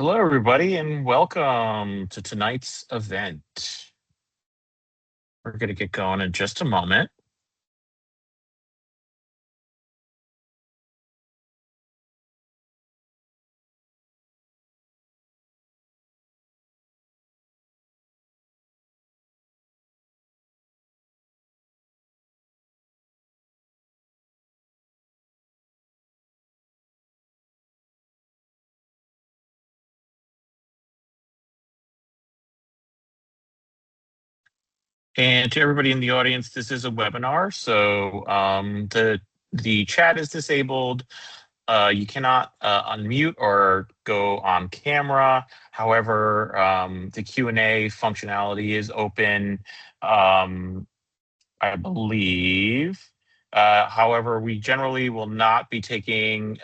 Hello, everybody, and welcome to tonight's event. We're going to get going in just a moment. And to everybody in the audience, this is a webinar, so the chat is disabled. You cannot unmute or go on camera. However, the Q&A functionality is open, I believe. However, we generally will not be taking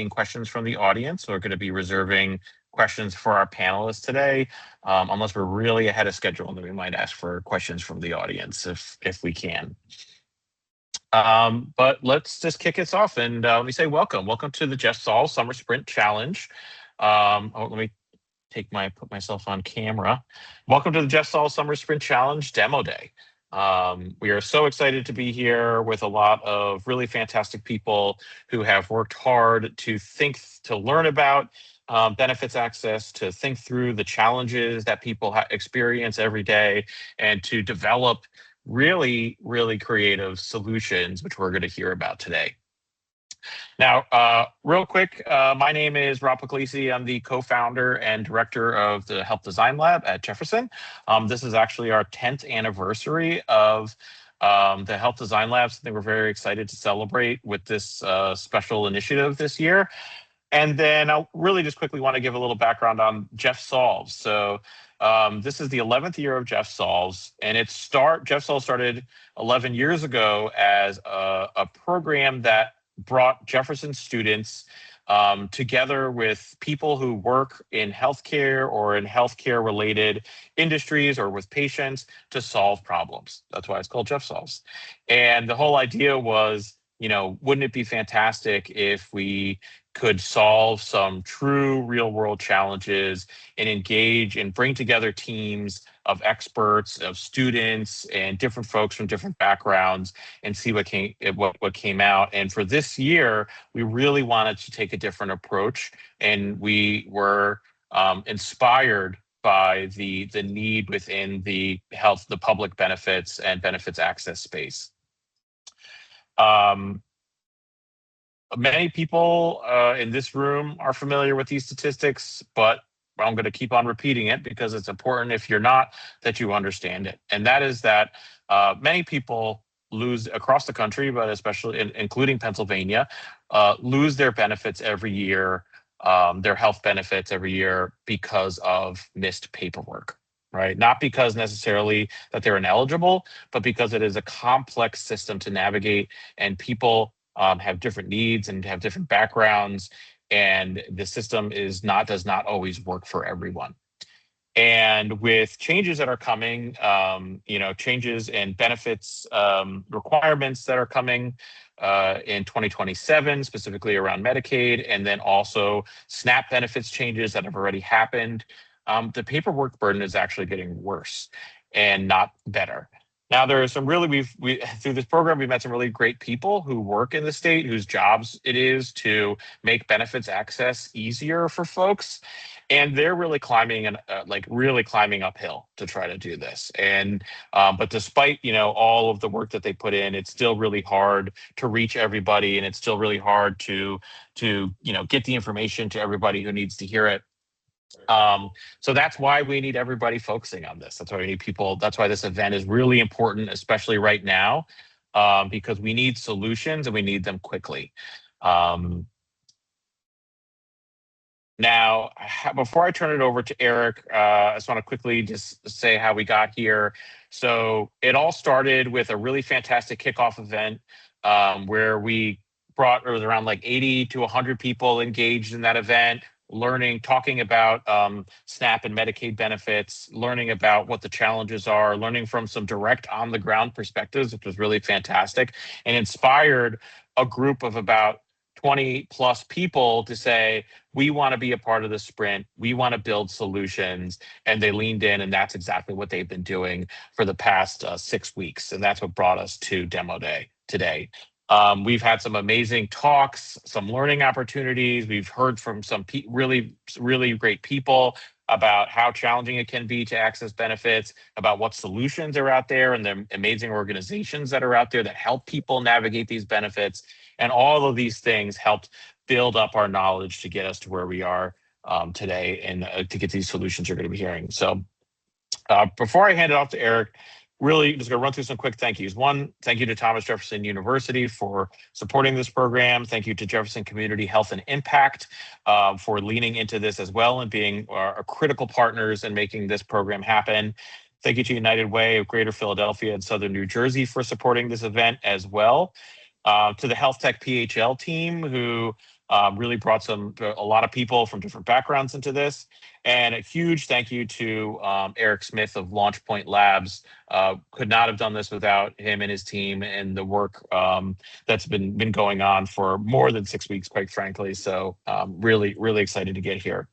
questions from the audience. So we're going to be reserving questions for our panelists today, unless we're really ahead of schedule, and then we might ask for questions from the audience if we can. But let's just kick us off, and let me say welcome to the JeffSolves Summer Sprint Challenge. Let me put myself on camera. Welcome to the JeffSolves Summer Sprint Challenge Demo Day. We are so excited to be here with a lot of really fantastic people who have worked hard to learn about benefits access, to think through the challenges that people experience every day, and to develop really, really creative solutions, which we're going to hear about today. Now, real quick, my name is Rob Puglisi. I'm the co-founder and director of the Health Design Lab at Jefferson. This is actually our 10th anniversary of the Health Design Lab, something we're very excited to celebrate with this special initiative this year. And then I really just quickly want to give a little background on JeffSolves. So this is the 11th year of JeffSolves, and JeffSolves started 11 years ago as a program that brought Jefferson students together with people who work in healthcare or in healthcare related industries or with patients to solve problems. That's why it's called JeffSolves. And the whole idea was, wouldn't it be fantastic if we could solve some true real world challenges and engage and bring together teams of experts, of students, and different folks from different backgrounds and see what came out. And for this year, we really wanted to take a different approach, and we were inspired by the need within the public benefits and benefits access space. Many people in this room are familiar with these statistics, but I'm going to keep on repeating it because it's important, if you're not, that you understand it. And that is that many people lose across the country, but especially including Pennsylvania, lose their benefits every year, their health benefits every year because of missed paperwork. Right? Not because necessarily that they're ineligible, but because it is a complex system to navigate, and people have different needs and have different backgrounds, and the system does not always work for everyone. And with changes that are coming, changes in benefits requirements that are coming in 2027, specifically around Medicaid, and then also SNAP benefits changes that have already happened, the paperwork burden is actually getting worse and not better. Now, there are some really, through this program, we've met some really great people who work in the state, whose jobs it is to make benefits access easier for folks. And they're really climbing uphill to try to do this. And but despite all of the work that they put in, it's still really hard to reach everybody, and it's still really hard to get the information to everybody who needs to hear it. So that's why we need everybody focusing on this. That's why we need people. That's why this event is really important, especially right now, because we need solutions and we need them quickly. Now, before I turn it over to Eric, I just want to quickly just say how we got here. So it all started with a really fantastic kickoff event where it was around like 80 to 100 people engaged in that event, talking about SNAP and Medicaid benefits, learning about what the challenges are, learning from some direct on the ground perspectives, which was really fantastic, and inspired a group of about 20 plus people to say, we want to be a part of the sprint. We want to build solutions. And they leaned in, and that's exactly what they've been doing for the past 6 weeks. And that's what brought us to Demo Day today. We've had some amazing talks, some learning opportunities. We've heard from some really, really great people about how challenging it can be to access benefits, about what solutions are out there, and the amazing organizations that are out there that help people navigate these benefits. And all of these things helped build up our knowledge to get us to where we are today, and to get these solutions you're going to be hearing. So before I hand it off to Eric, really just going to run through some quick thank yous. One, thank you to Thomas Jefferson University for supporting this program. Thank you to Jefferson Community Health and Impact for leaning into this as well and being our critical partners in making this program happen. Thank you to United Way of Greater Philadelphia and Southern New Jersey for supporting this event as well. To the Health Tech PHL team, who really brought a lot of people from different backgrounds into this. And a huge thank you to Eric Smith of LaunchPoint Labs. Could not have done this without him and his team and the work that's been going on for more than 6 weeks, quite frankly. So really, really excited to get here.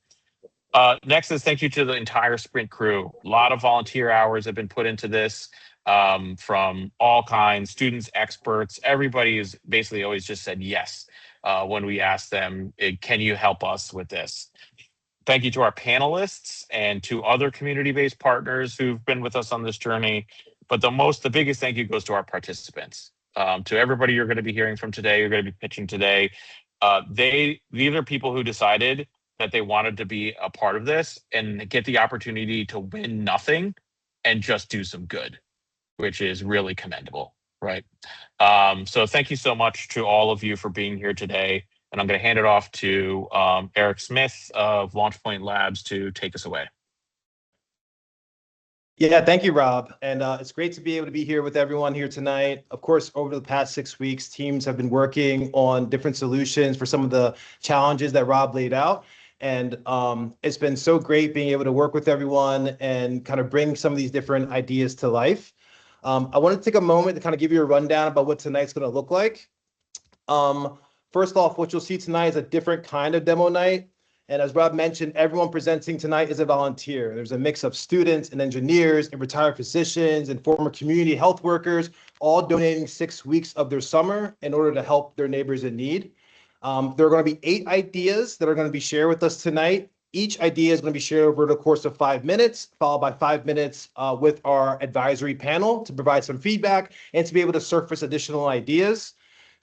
Next is thank you to the entire Sprint crew. A lot of volunteer hours have been put into this from all kinds, students, experts. Everybody has basically always just said yes when we asked them, can you help us with this? Thank you to our panelists and to other community-based partners who've been with us on this journey. But the biggest thank you goes to our participants. To everybody you're going to be hearing from today, you're going to be pitching today. These are people who decided that they wanted to be a part of this and get the opportunity to win nothing and just do some good, which is really commendable, right? So thank you so much to all of you for being here today. And I'm going to hand it off to Eric Smith of LaunchPoint Labs to take us away. Yeah, thank you, Rob. And it's great to be able to be here with everyone here tonight. Of course, over the past 6 weeks, teams have been working on different solutions for some of the challenges that Rob laid out. And it's been so great being able to work with everyone and kind of bring some of these different ideas to life. I want to take a moment to kind of give you a rundown about what tonight's going to look like. First off, what you'll see tonight is a different kind of demo night. And as Rob mentioned, everyone presenting tonight is a volunteer. There's a mix of students and engineers and retired physicians and former community health workers, all donating 6 weeks of their summer in order to help their neighbors in need. There are going to be 8 ideas that are going to be shared with us tonight. Each idea is going to be shared over the course of 5 minutes, followed by 5 minutes with our advisory panel to provide some feedback and to be able to surface additional ideas.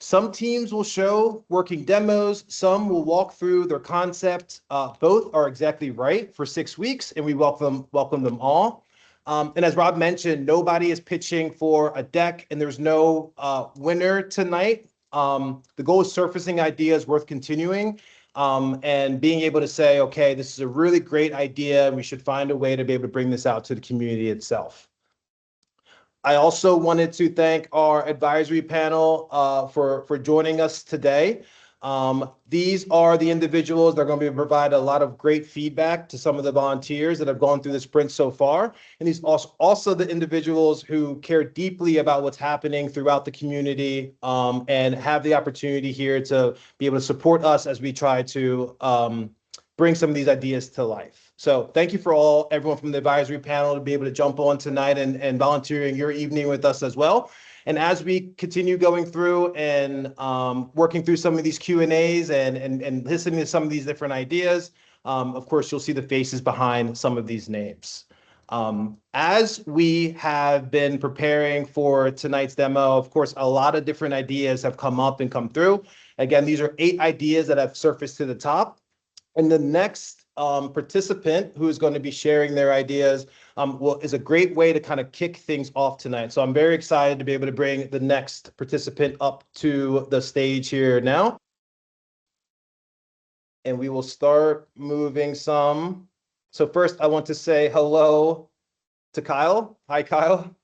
Some teams will show working demos. Some will walk through their concept. Both are exactly right for 6 weeks, and we welcome them all. And as Rob mentioned, nobody is pitching for a deck, and there's no winner tonight. The goal is surfacing ideas worth continuing and being able to say, okay, this is a really great idea. We should find a way to be able to bring this out to the community itself. I also wanted to thank our advisory panel for joining us today. These are the individuals that are going to provide a lot of great feedback to some of the volunteers that have gone through the sprint so far. And these also the individuals who care deeply about what's happening throughout the community and have the opportunity here to be able to support us as we try to bring some of these ideas to life. So thank you for everyone from the advisory panel to be able to jump on tonight and volunteering your evening with us as well. And as we continue going through and working through some of these Q&As and listening to some of these different ideas, of course, you'll see the faces behind some of these names. As we have been preparing for tonight's demo, of course, a lot of different ideas have come up and come through. Again, these are 8 ideas that have surfaced to the top. And the next participant who is going to be sharing their ideas is a great way to kind of kick things off tonight. So I'm very excited to be able to bring the next participant up to the stage here now. And we will start moving some. So first, I want to say hello to Kyle. Hi, Kyle.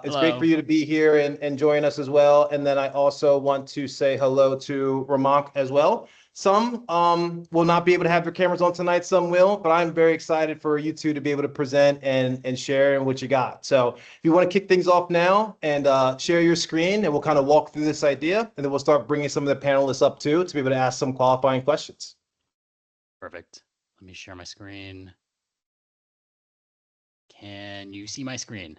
It's great for you to be here and join us as well. And then I also want to say hello to Ramonk as well. Some will not be able to have their cameras on tonight, some will, but I'm very excited for you two to be able to present and share what you got. So if you want to kick things off now and share your screen, and we'll kind of walk through this idea, and then we'll start bringing some of the panelists up too to be able to ask some qualifying questions. Perfect. Let me share my screen. Can you see my screen?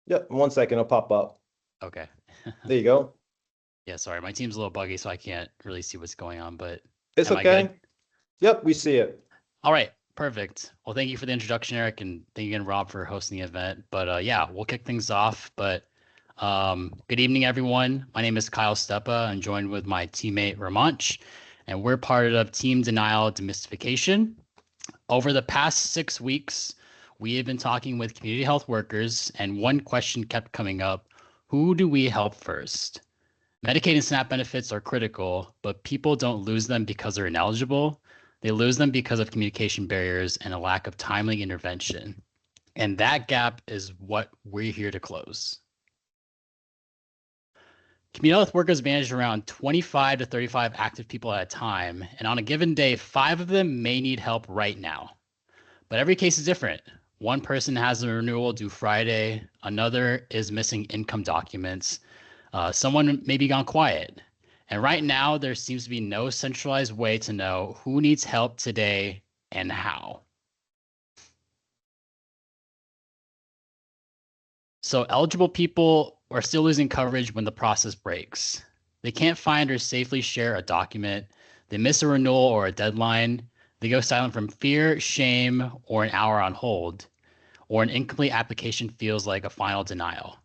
Yep, 1 second, it'll pop up. Okay. There you go. Yeah, sorry, my team's a little buggy, so I can't really see what's going on, but It's am I okay. good? Yep, we see it. All right, perfect. Well, thank you for the introduction, Eric, and thank you again, Rob, for hosting the event. But yeah, we'll kick things off. But good evening, everyone. My name is Kyle Stepa. I'm joined with my teammate Ramanch, and we're part of Team Denial Demystification. Over the past 6 weeks, we have been talking with community health workers, and one question kept coming up: who do we help first? Medicaid and SNAP benefits are critical, but people don't lose them because they're ineligible. They lose them because of communication barriers and a lack of timely intervention. And that gap is what we're here to close. Community health workers manage around 25 to 35 active people at a time, and on a given day, 5 of them may need help right now. But every case is different. One person has a renewal due Friday, another is missing income documents, someone may be gone quiet. And right now, there seems to be no centralized way to know who needs help today and how. So eligible people are still losing coverage when the process breaks. They can't find or safely share a document. They miss a renewal or a deadline. They go silent from fear, shame, or an hour on hold. Or an incomplete application feels like a final denial.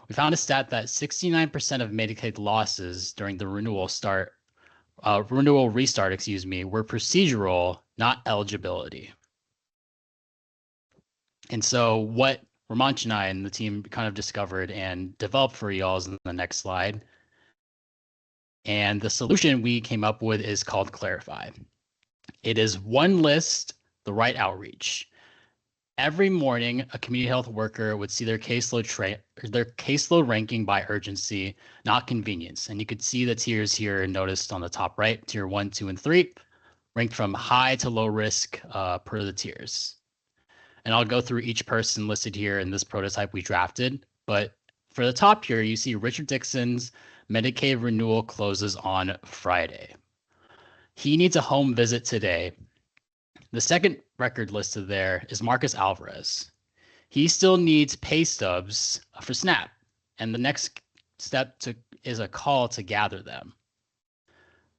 We found a stat that 69% of Medicaid losses during the renewal restart, were procedural, not eligibility. And so what Ramanch and I and the team kind of discovered and developed for y'all is in the next slide. And the solution we came up with is called Clarify. It is one list, the right outreach. Every morning, a community health worker would see their caseload ranking by urgency, not convenience. And you could see the tiers here noticed on the top right, tier 1, 2, and 3, ranked from high to low risk per the tiers. And I'll go through each person listed here in this prototype we drafted. But for the top here, you see Richard Dixon's Medicaid renewal closes on Friday. He needs a home visit today. The second record listed there is Marcus Alvarez. He still needs pay stubs for SNAP, and the next step is a call to gather them.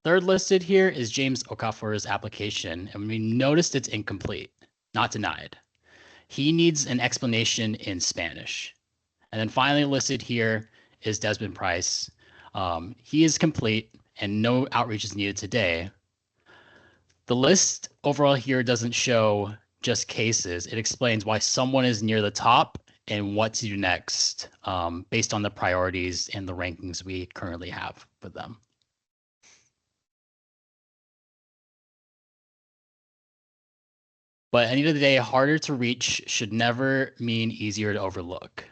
Third listed here is James Okafor's application, and we noticed it's incomplete, not denied. He needs an explanation in Spanish. And then finally listed here is Desmond Price. He is complete and no outreach is needed today. The list overall here doesn't show just cases. It explains why someone is near the top and what to do next based on the priorities and the rankings we currently have for them. But at the end of the day, harder to reach should never mean easier to overlook.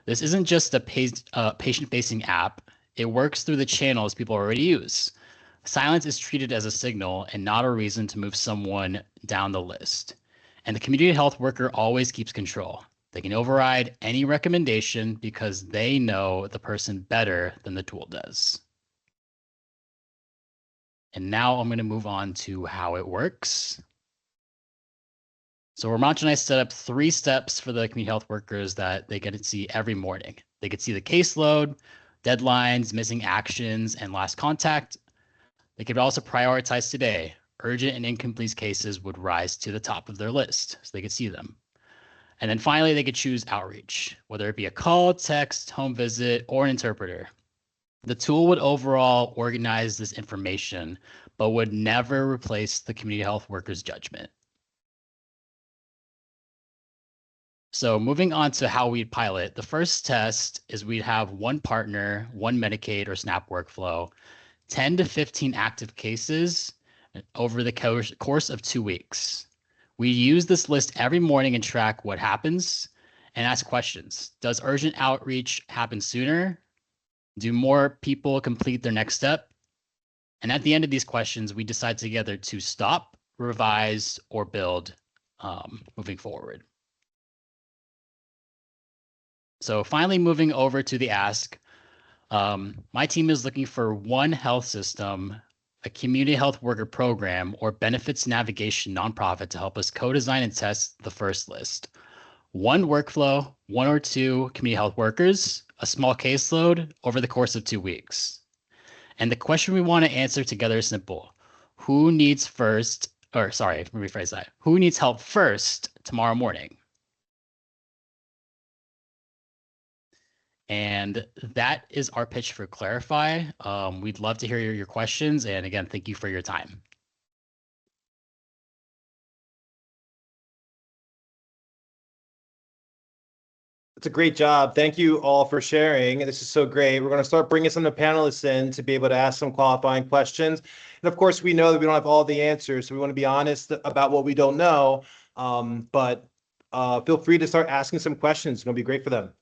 This isn't just a patient-facing app. It works through the channels people already use. Silence is treated as a signal and not a reason to move someone down the list. And the community health worker always keeps control. They can override any recommendation because they know the person better than the tool does. And now I'm going to move on to how it works. So Ramanch and I set up 3 steps for the community health workers that they get to see every morning. They could see the caseload, deadlines, missing actions, and last contact. They could also prioritize today. Urgent and incomplete cases would rise to the top of their list so they could see them. And then finally, they could choose outreach, whether it be a call, text, home visit, or an interpreter. The tool would overall organize this information, but would never replace the community health worker's judgment. So moving on to how we'd pilot, the first test is we'd have one partner, one Medicaid or SNAP workflow, 10 to 15 active cases over the course of 2 weeks. We use this list every morning and track what happens and ask questions. Does urgent outreach happen sooner? Do more people complete their next step? And at the end of these questions, we decide together to stop, revise, or build moving forward. So finally, moving over to the ask, my team is looking for one health system, a community health worker program, or benefits navigation nonprofit to help us co-design and test the first list. One workflow, one or two community health workers, a small caseload over the course of 2 weeks. And the question we want to answer together is simple. Who needs first, or sorry, let me rephrase that. Who needs help first tomorrow morning? And that is our pitch for Clarify. We'd love to hear your questions. And again, thank you for your time. It's a great job. Thank you all for sharing. This is so great. We're going to start bringing some of the panelists in to be able to ask some qualifying questions. And of course, we know that we don't have all the answers, so we want to be honest about what we don't know. But feel free to start asking some questions. It's going to be great for them.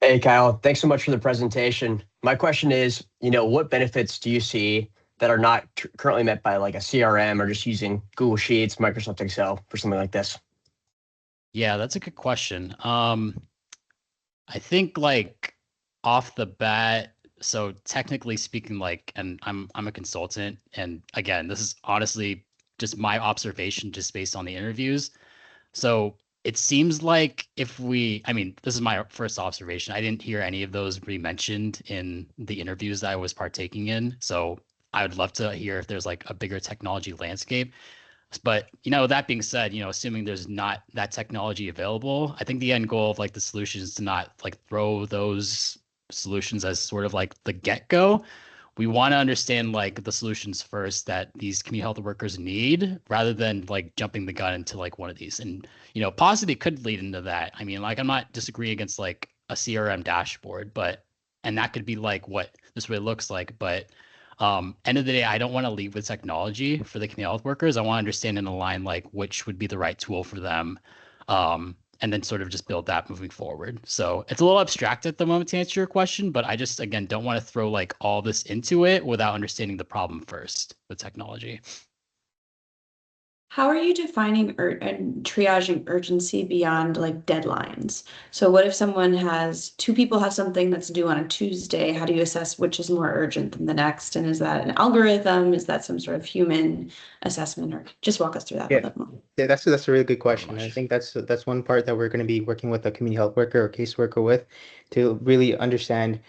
Hey, Kyle, thanks so much for the presentation. My question is, what benefits do you see that are not currently met by like a CRM or just using Google Sheets, Microsoft Excel for something like this? Yeah, that's a good question. I think like off the bat, so technically speaking, like, and I'm a consultant, and again, this is honestly just my observation just based on the interviews. So it seems like this is my first observation. I didn't hear any of those re-mentioned in the interviews that I was partaking in. So I would love to hear if there's like a bigger technology landscape. But, that being said, assuming there's not that technology available, I think the end goal of like the solution is to not like throw those solutions as sort of like the get-go. We want to understand like the solutions first that these community health workers need rather than like jumping the gun into like one of these. And, possibly could lead into that. I mean, like, I'm not disagreeing against like a CRM dashboard, and that could be like what this really looks like. But end of the day, I don't want to lead with technology for the community health workers. I want to understand and align like which would be the right tool for them. And then sort of just build that moving forward. So it's a little abstract at the moment to answer your question, but I just, again, don't want to throw like all this into it without understanding the problem first with technology. How are you defining and triaging urgency beyond like deadlines? So what if two people have something that's due on a Tuesday? How do you assess which is more urgent than the next? And is that an algorithm? Is that some sort of human assessment? Or just walk us through that a little bit more. Yeah, that's a really good question. I think that's one part that we're going to be working with a community health worker or caseworker with to really understand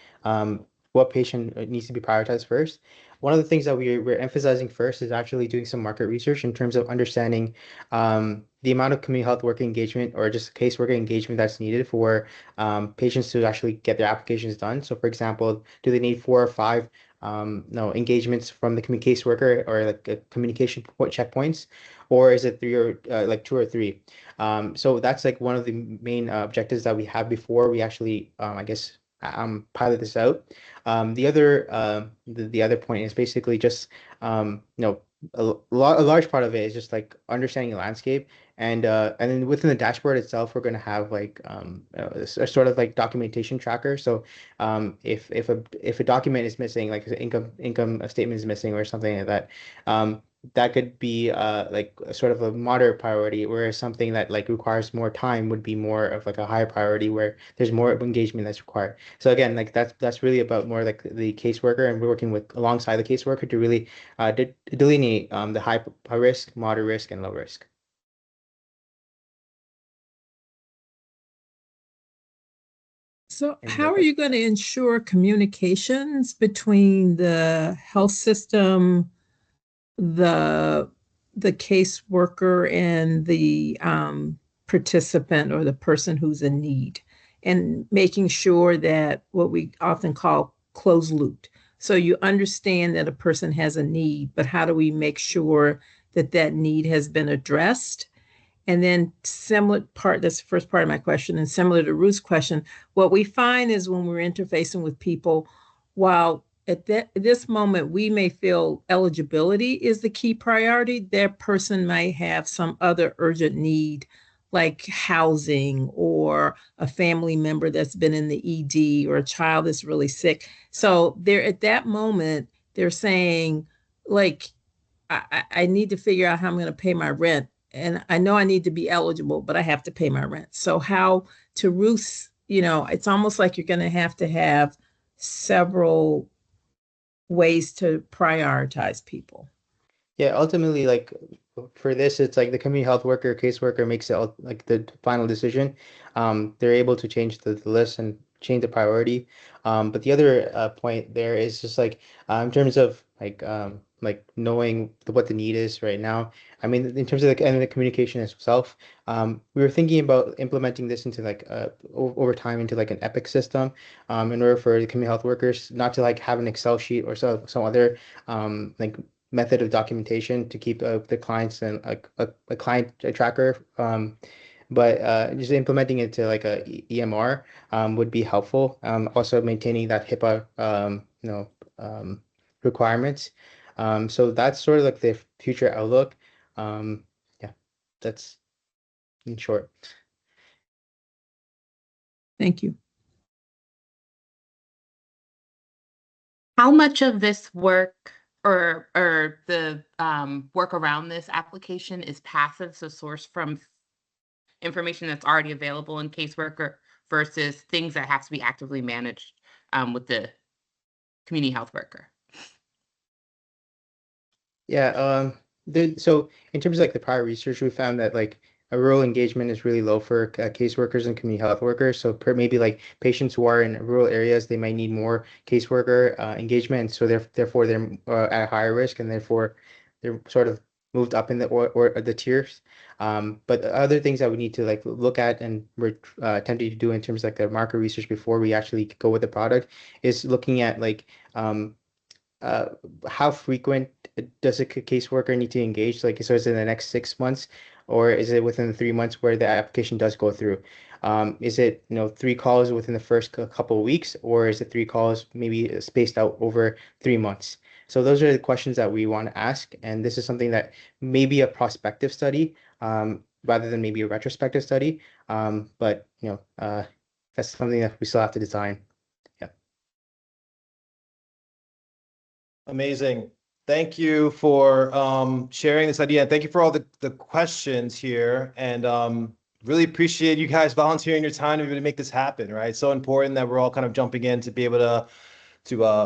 what patient needs to be prioritized first. One of the things that we're emphasizing first is actually doing some market research in terms of understanding the amount of community health worker engagement or just caseworker engagement that's needed for patients to actually get their applications done. So, for example, do they need 4 or 5 engagements from the caseworker or like communication checkpoints, or is it 3 or like 2 or 3? So that's like one of the main objectives that we have before we actually, pilot this out. The other point is basically just a large part of it is just like understanding the landscape, and then within the dashboard itself, we're going to have like a sort of like documentation tracker. So if a document is missing, like an income statement is missing or something like that, that could be like sort of a moderate priority, whereas something that like requires more time would be more of like a higher priority where there's more engagement that's required. So again, like that's really about more like the caseworker, and we're working with alongside the caseworker to really delineate the high risk, moderate risk, and low risk. So how are you going to ensure communications between the health system, the caseworker, and the participant or the person who's in need, and making sure that what we often call closed loop? So you understand that a person has a need, but how do we make sure that that need has been addressed? And then that's the first part of my question, and similar to Ruth's question, what we find is when we're interfacing with people, while at this moment we may feel eligibility is the key priority, their person may have some other urgent need, like housing or a family member that's been in the ED or a child that's really sick. So they're at that moment, they're saying, like, I need to figure out how I'm going to pay my rent. And I know I need to be eligible, but I have to pay my rent. So how to Ruth's, it's almost like you're going to have several ways to prioritize people. Yeah, ultimately, like for this, it's like the community health worker, caseworker makes it like the final decision. They're able to change the list and change the priority. But the other point there is just like in terms of like knowing what the need is right now. I mean, in terms of the communication itself, we were thinking about implementing this into like over time into like an Epic system, in order for the community health workers not to like have an Excel sheet or some other like method of documentation to keep the clients and a client tracker. But just implementing it to like a EMR would be helpful. Also maintaining that HIPAA requirements. So that's sort of like the future outlook. Yeah, that's in short. Thank you. How much of this work or the work around this application is passive, so sourced from information that's already available in caseworker versus things that have to be actively managed with the community health worker? Yeah, so in terms of like the prior research, we found that like a rural engagement is really low for caseworkers and community health workers. So maybe like patients who are in rural areas, they might need more caseworker engagement, and so therefore they're at a higher risk, and therefore they're sort of moved up in the or the tiers. But other things that we need to like look at and we're attempting to do in terms of like the market research before we actually go with the product is looking at like how frequent does a caseworker need to engage? Like, so is it in the next 6 months, or is it within the 3 months where the application does go through? Is it 3 calls within the first couple of weeks, or is it 3 calls maybe spaced out over 3 months? So those are the questions that we want to ask, and this is something that may be a prospective study rather than maybe a retrospective study. But that's something that we still have to design. Amazing. Thank you for sharing this idea. And thank you for all the questions here. And really appreciate you guys volunteering your time to be able to make this happen, right? So important that we're all kind of jumping in to be able to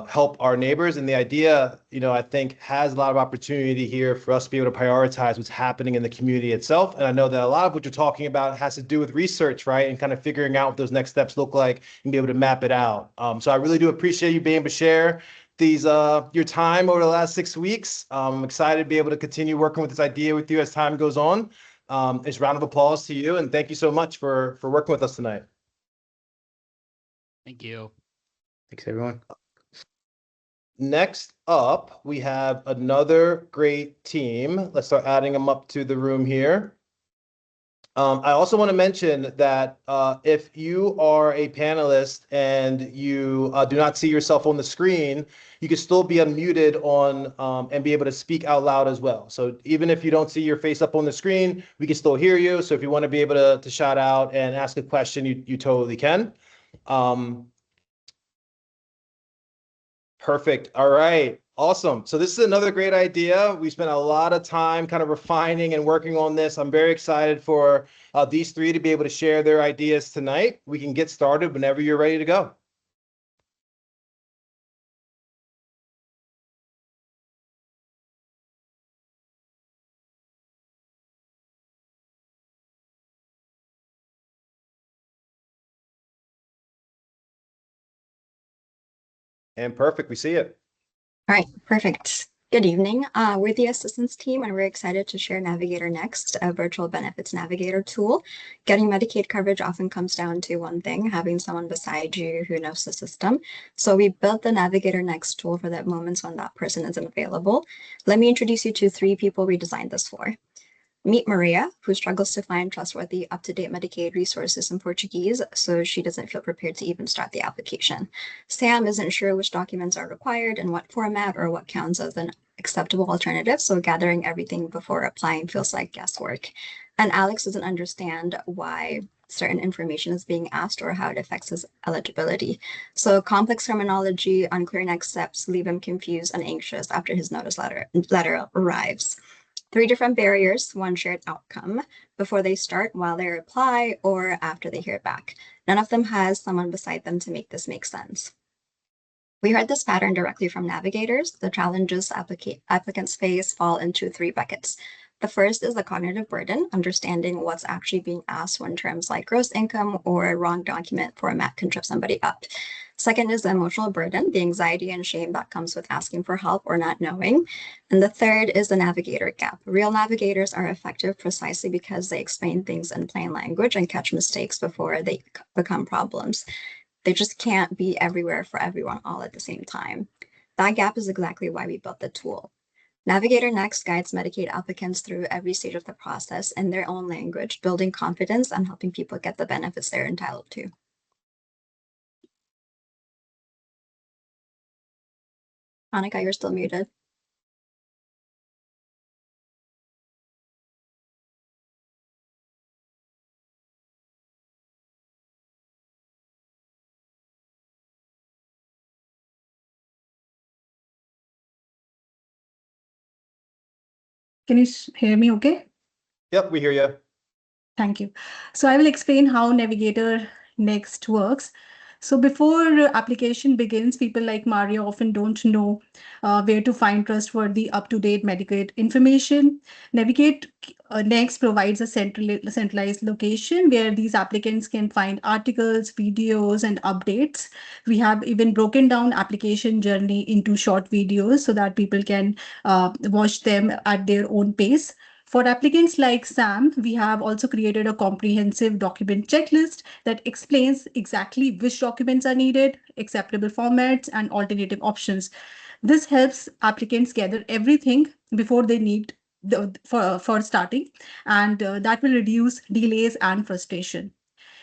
help our neighbors. And the idea, I think has a lot of opportunity here for us to be able to prioritize what's happening in the community itself. And I know that a lot of what you're talking about has to do with research, right? And kind of figuring out what those next steps look like and be able to map it out. So I really do appreciate you being able to share these your time over the last 6 weeks. I'm excited to be able to continue working with this idea with you as time goes on. It's a round of applause to you, and thank you so much for working with us tonight. Thank you. Thanks, everyone. Next up, we have another great team. Let's start adding them up to the room here. I also want to mention that if you are a panelist and you do not see yourself on the screen, you can still be unmuted and be able to speak out loud as well. So even if you don't see your face up on the screen, we can still hear you. So if you want to be able to shout out and ask a question, you totally can. Perfect. All right. Awesome. So this is another great idea. We spent a lot of time kind of refining and working on this. I'm very excited for these three to be able to share their ideas tonight. We can get started whenever you're ready to go. And perfect. We see it. All right, perfect. Good evening. We're the assistance team, and we're excited to share Navigator Next, a virtual benefits navigator tool. Getting Medicaid coverage often comes down to one thing, having someone beside you who knows the system. So we built the Navigator Next tool for that moments when that person isn't available. Let me introduce you to 3 people we designed this for. Meet Maria, who struggles to find trustworthy, up-to-date Medicaid resources in Portuguese, so she doesn't feel prepared to even start the application. Sam isn't sure which documents are required in what format or what counts as an acceptable alternative, so gathering everything before applying feels like guesswork. and Alex doesn't understand why certain information is being asked or how it affects his eligibility. So complex terminology, unclear next steps leave him confused and anxious after his notice letter arrives. 3 different barriers, 1 shared outcome before they start, while they reply, or after they hear back. None of them has someone beside them to make this make sense. We heard this pattern directly from navigators. The challenges applicants face fall into 3 buckets. The first is the cognitive burden, understanding what's actually being asked when terms like gross income or a wrong document format can trip somebody up. Second is the emotional burden, the anxiety and shame that comes with asking for help or not knowing. And the third is the navigator gap. Real navigators are effective precisely because they explain things in plain language and catch mistakes before they become problems. They just can't be everywhere for everyone all at the same time. That gap is exactly why we built the tool. Navigator Next guides Medicaid applicants through every stage of the process in their own language, building confidence and helping people get the benefits they're entitled to. Annika, you're still muted. Can you hear me okay? Yep, we hear you. Thank you. So I will explain how Navigator Next works. So before application begins, people like Maria often don't know where to find trustworthy, up-to-date Medicaid information. Navigate Next provides a centralized location where these applicants can find articles, videos, and updates. We have even broken down application journey into short videos so that people can watch them at their own pace. For applicants like Sam, we have also created a comprehensive document checklist that explains exactly which documents are needed, acceptable formats, and alternative options. This helps applicants gather everything before they need for starting, and that will reduce delays and frustration.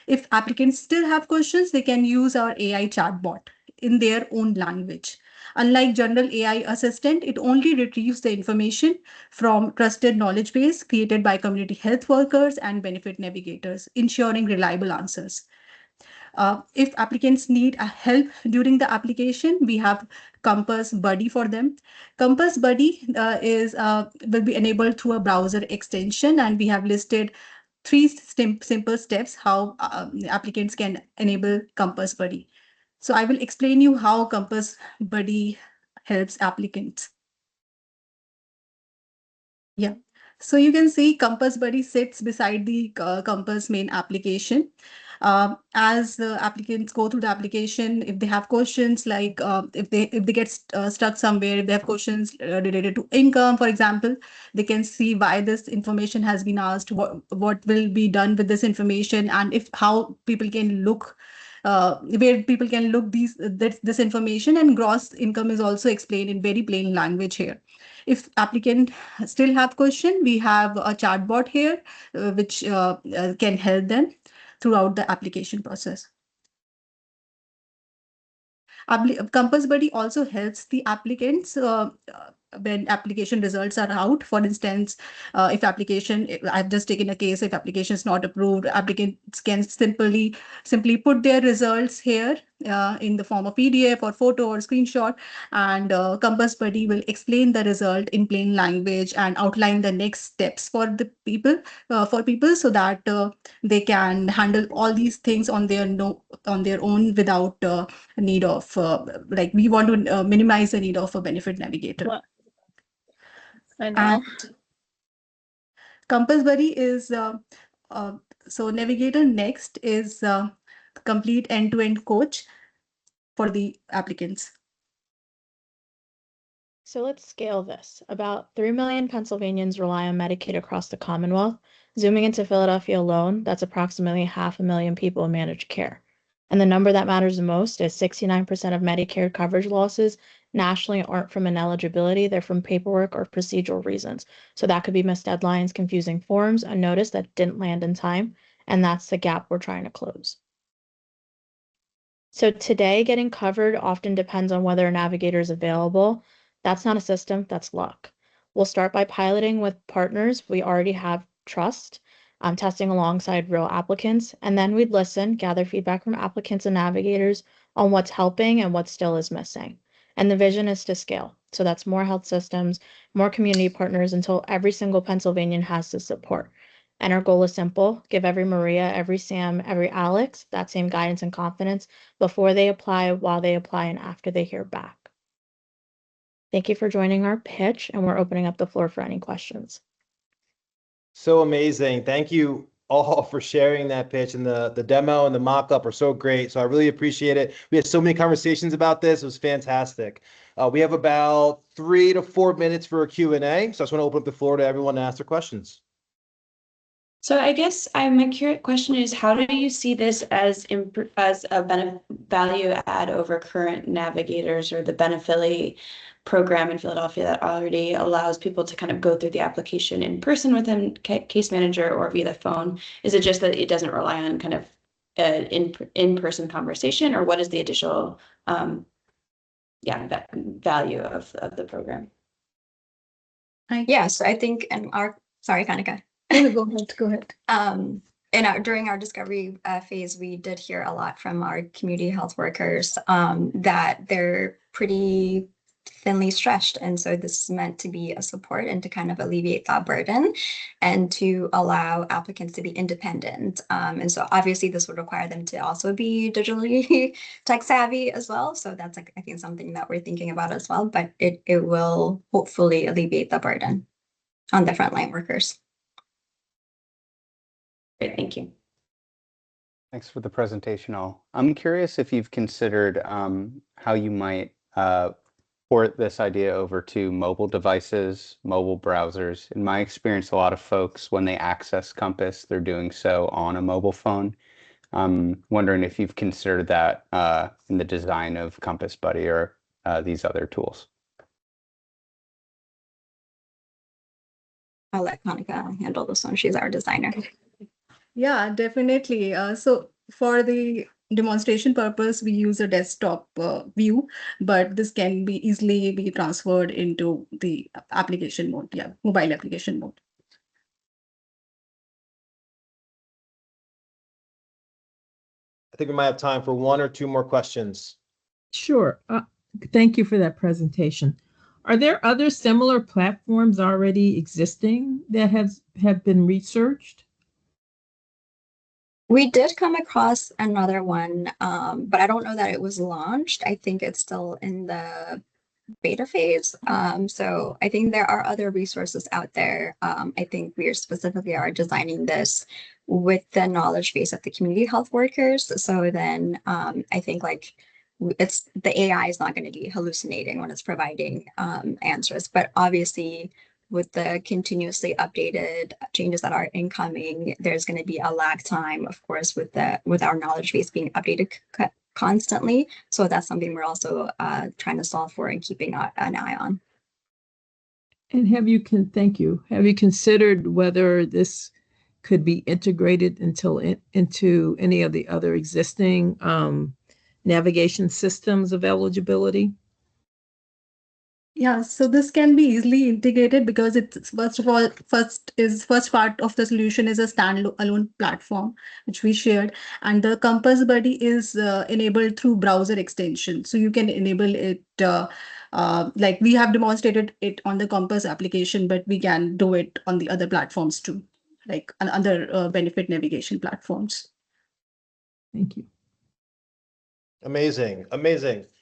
If applicants still have questions, they can use our AI chatbot in their own language. Unlike general AI assistant, it only retrieves the information from trusted knowledge base created by community health workers and benefit navigators, ensuring reliable answers. If applicants need a help during the application, we have Compass Buddy for them. Compass Buddy will be enabled through a browser extension, and we have listed 3 simple steps how applicants can enable Compass Buddy. So I will explain you how Compass Buddy helps applicants. Yeah. So you can see Compass Buddy sits beside the Compass main application. As the applicants go through the application, if they have questions like if they get stuck somewhere, if they have questions related to income, for example, they can see why this information has been asked, what will be done with this information, and if how people can look where people can look this information. And gross income is also explained in very plain language here. If applicant still have question, we have a chatbot here which can help them throughout the application process. Compass Buddy also helps the applicants when application results are out. For instance, if I've just taken a case, if application is not approved, applicants can simply put their results here in the form of PDF or photo or screenshot, and Compass Buddy will explain the result in plain language and outline the next steps for the people so that they can handle all these things on their own without need of like we want to minimize the need of a benefit navigator. Well, I know. And Compass Buddy is so Navigator Next is complete end-to-end coach for the applicants. So let's scale this. About 3 million Pennsylvanians rely on Medicaid across the Commonwealth. Zooming into Philadelphia alone, that's approximately 500,000 people in managed care. And the number that matters the most is 69% of Medicare coverage losses nationally aren't from ineligibility, they're from paperwork or procedural reasons. So that could be missed deadlines, confusing forms, a notice that didn't land in time, and that's the gap we're trying to close. So today, getting covered often depends on whether a navigator is available. That's not a system, that's luck. We'll start by piloting with partners we already have trust. testing alongside real applicants. And then we'd listen, gather feedback from applicants and navigators on what's helping and what still is missing. And the vision is to scale. So that's more health systems, more community partners until every single Pennsylvanian has the support. And our goal is simple: give every Maria, every Sam, every Alex that same guidance and confidence before they apply, while they apply, and after they hear back. Thank you for joining our pitch, and we're opening up the floor for any questions. So amazing. Thank you all for sharing that pitch, and the demo and the mock-up are so great. So I really appreciate it. We had so many conversations about this. It was fantastic. We have about 3 to 4 minutes for a Q&A. So I just want to open up the floor to everyone to ask their questions. So I guess my question is, how do you see this as a value add over current navigators or the Benefili program in Philadelphia that already allows people to kind of go through the application in person with a case manager or via the phone? Is it just that it doesn't rely on kind of in-person conversation, or what is the additional value of the program? Yes, I think sorry, Kanika. Go ahead. During our discovery phase, we did hear a lot from our community health workers that they're pretty thinly stretched. And so this is meant to be a support and to kind of alleviate that burden and to allow applicants to be independent. And so obviously this would require them to also be digitally tech savvy as well. So that's I think something that we're thinking about as well, but it will hopefully alleviate the burden on the frontline workers. Great, thank you. Thanks for the presentation, all. I'm curious if you've considered how you might port this idea over to mobile devices, mobile browsers. In my experience, a lot of folks, when they access Compass, they're doing so on a mobile phone. I'm wondering if you've considered that in the design of Compass Buddy or these other tools. I'll let Kanika handle this one. She's our designer. Yeah, definitely. So for the demonstration purpose, we use a desktop view, but this can be easily be transferred into the application mode. Yeah, mobile application mode. I think we might have time for 1 or 2 more questions. Sure. Thank you for that presentation. Are there other similar platforms already existing that have been researched? We did come across another one, but I don't know that it was launched. I think it's still in the beta phase. So I think there are other resources out there. I think we specifically are designing this with the knowledge base of the community health workers. So then I think it's the AI is not going to be hallucinating when it's providing answers, but obviously with the continuously updated changes that are incoming, there's going to be a lag time, of course, with our knowledge base being updated constantly. So that's something we're also trying to solve for and keeping an eye on. And thank you. Have you considered whether this could be integrated into any of the other existing navigation systems of eligibility? Yeah, so this can be easily integrated because it's first part of the solution is a standalone platform which we shared, and the Compass Buddy is enabled through browser extension. So you can enable it like we have demonstrated it on the Compass application, but we can do it on the other platforms too, like other benefit navigation platforms. Thank you. Amazing.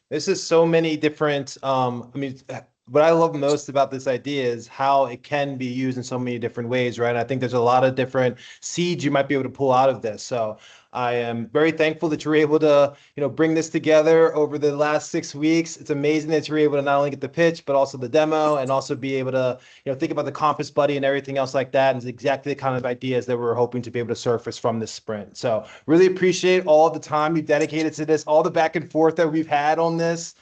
This is so many different, what I love most about this idea is how it can be used in so many different ways, right? I think there's a lot of different seeds you might be able to pull out of this. So I am very thankful that you're able to, bring this together over the last 6 weeks. It's amazing that you're able to not only get the pitch, but also the demo, and also be able to, think about the Compass Buddy and everything else like that. And it's exactly the kind of ideas that we're hoping to be able to surface from this sprint. So really appreciate all the time you dedicated to this, all the back and forth that we've had on this.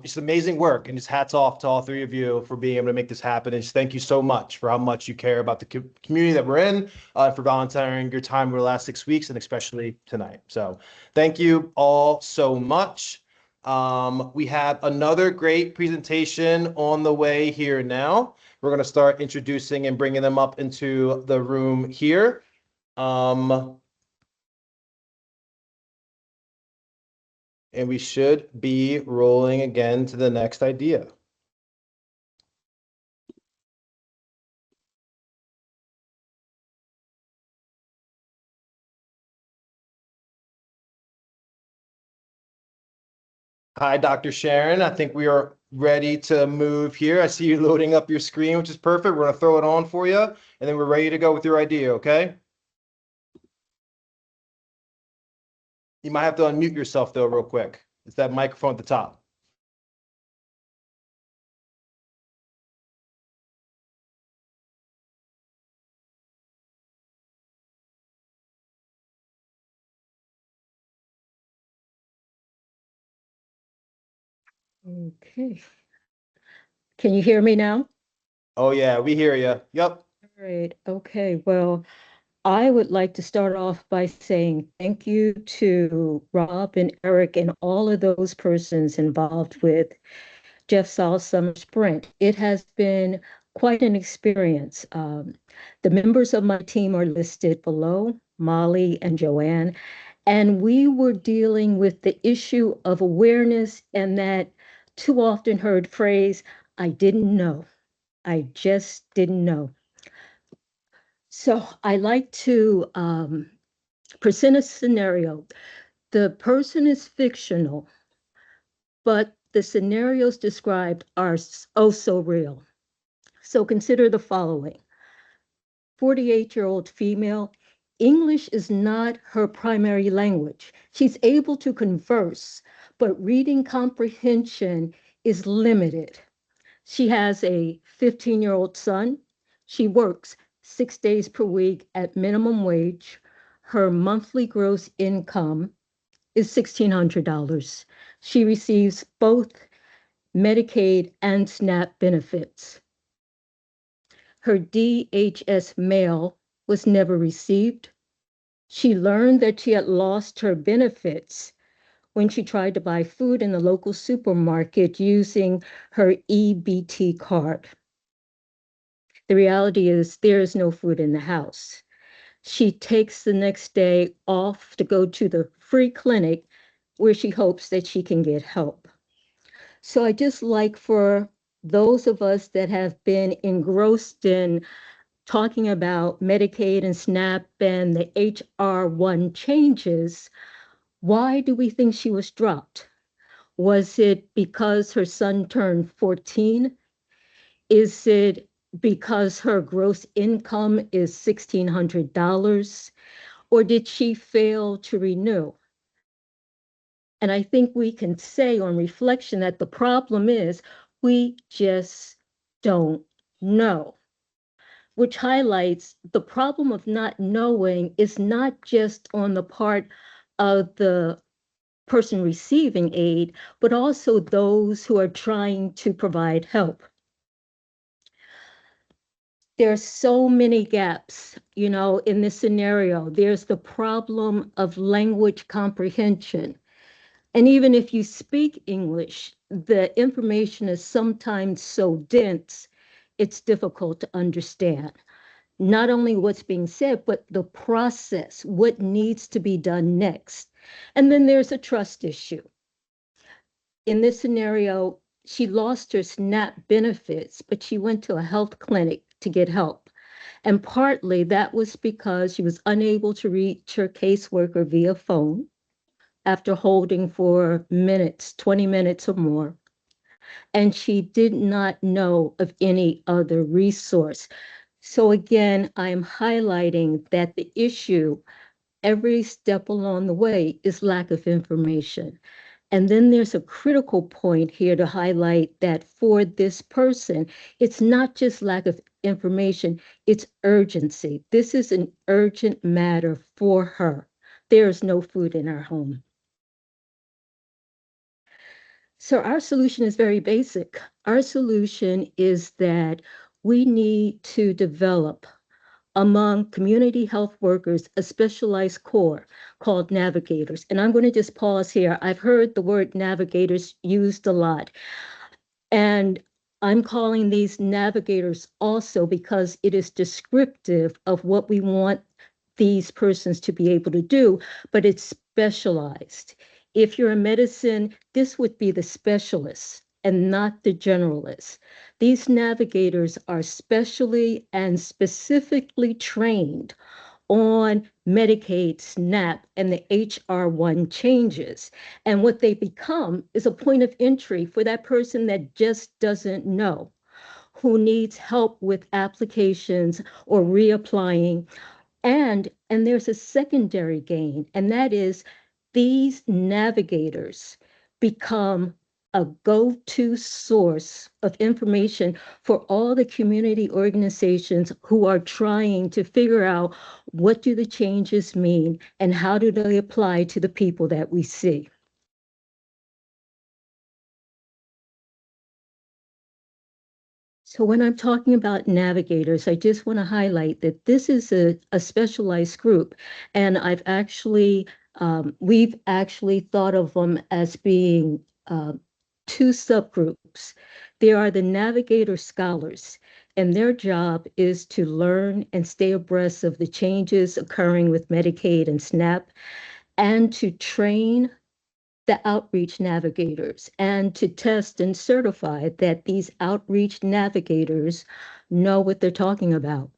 It's amazing work, and just hats off to all 3 of you for being able to make this happen. And just thank you so much for how much you care about the community that we're in, for volunteering your time over the last 6 weeks, and especially tonight. So thank you all so much. We have another great presentation on the way here now. We're going to start introducing and bringing them up into the room here. And we should be rolling again to the next idea. Hi, Dr. Sharon. I think we are ready to move here. I see you loading up your screen, which is perfect. We're going to throw it on for you, and then we're ready to go with your idea, okay? You might have to unmute yourself, though, real quick. It's that microphone at the top. Okay. Can you hear me now? Oh, yeah, we hear you. Yep. Great. Okay. Well, I would like to start off by saying thank you to Rob and Eric and all of those persons involved with JeffSolves Summer Sprint. It has been quite an experience. The members of my team are listed below, Molly and Joanne, and we were dealing with the issue of awareness and that too often heard phrase, I didn't know. I just didn't know. So I like to present a scenario. The person is fictional, but the scenarios described are oh so real. So consider the following. 48-year-old female, English is not her primary language. She's able to converse, but reading comprehension is limited. She has a 15-year-old son. She works 6 days per week at minimum wage. Her monthly gross income is $1,600. She receives both Medicaid and SNAP benefits. Her DHS mail was never received. She learned that she had lost her benefits when she tried to buy food in the local supermarket using her EBT card. The reality is there is no food in the house. She takes the next day off to go to the free clinic where she hopes that she can get help. So I just like for those of us that have been engrossed in talking about Medicaid and SNAP and the HR1 changes, why do we think she was dropped? Was it because her son turned 14? Is it because her gross income is $1,600? Or did she fail to renew? And I think we can say on reflection that the problem is we just don't know, which highlights the problem of not knowing is not just on the part of the person receiving aid, but also those who are trying to provide help. There are so many gaps, in this scenario. There's the problem of language comprehension. And even if you speak English, the information is sometimes so dense, it's difficult to understand. Not only what's being said, but the process, what needs to be done next. And then there's a trust issue. In this scenario, she lost her SNAP benefits, but she went to a health clinic to get help. And partly that was because she was unable to reach her caseworker via phone after holding for minutes, 20 minutes or more. And she did not know of any other resource. So again, I'm highlighting that the issue every step along the way is lack of information. And then there's a critical point here to highlight that for this person, it's not just lack of information, it's urgency. This is an urgent matter for her. There is no food in her home. So our solution is very basic. Our solution is that we need to develop among community health workers a specialized corps called navigators. And I'm going to just pause here. I've heard the word navigators used a lot. And I'm calling these navigators also because it is descriptive of what we want these persons to be able to do, but it's specialized. If you're a medicine, this would be the specialist and not the generalist. These navigators are specially and specifically trained on Medicaid, SNAP, and the HR1 changes. And what they become is a point of entry for that person that just doesn't know, who needs help with applications or reapplying. And there's a secondary gain, and that is these navigators become a go-to source of information for all the community organizations who are trying to figure out what do the changes mean and how do they apply to the people that we see. So when I'm talking about navigators, I just want to highlight that this is a specialized group, and we've actually thought of them as being two subgroups. There are the navigator scholars, and their job is to learn and stay abreast of the changes occurring with Medicaid and SNAP, and to train the outreach navigators and to test and certify that these outreach navigators know what they're talking about.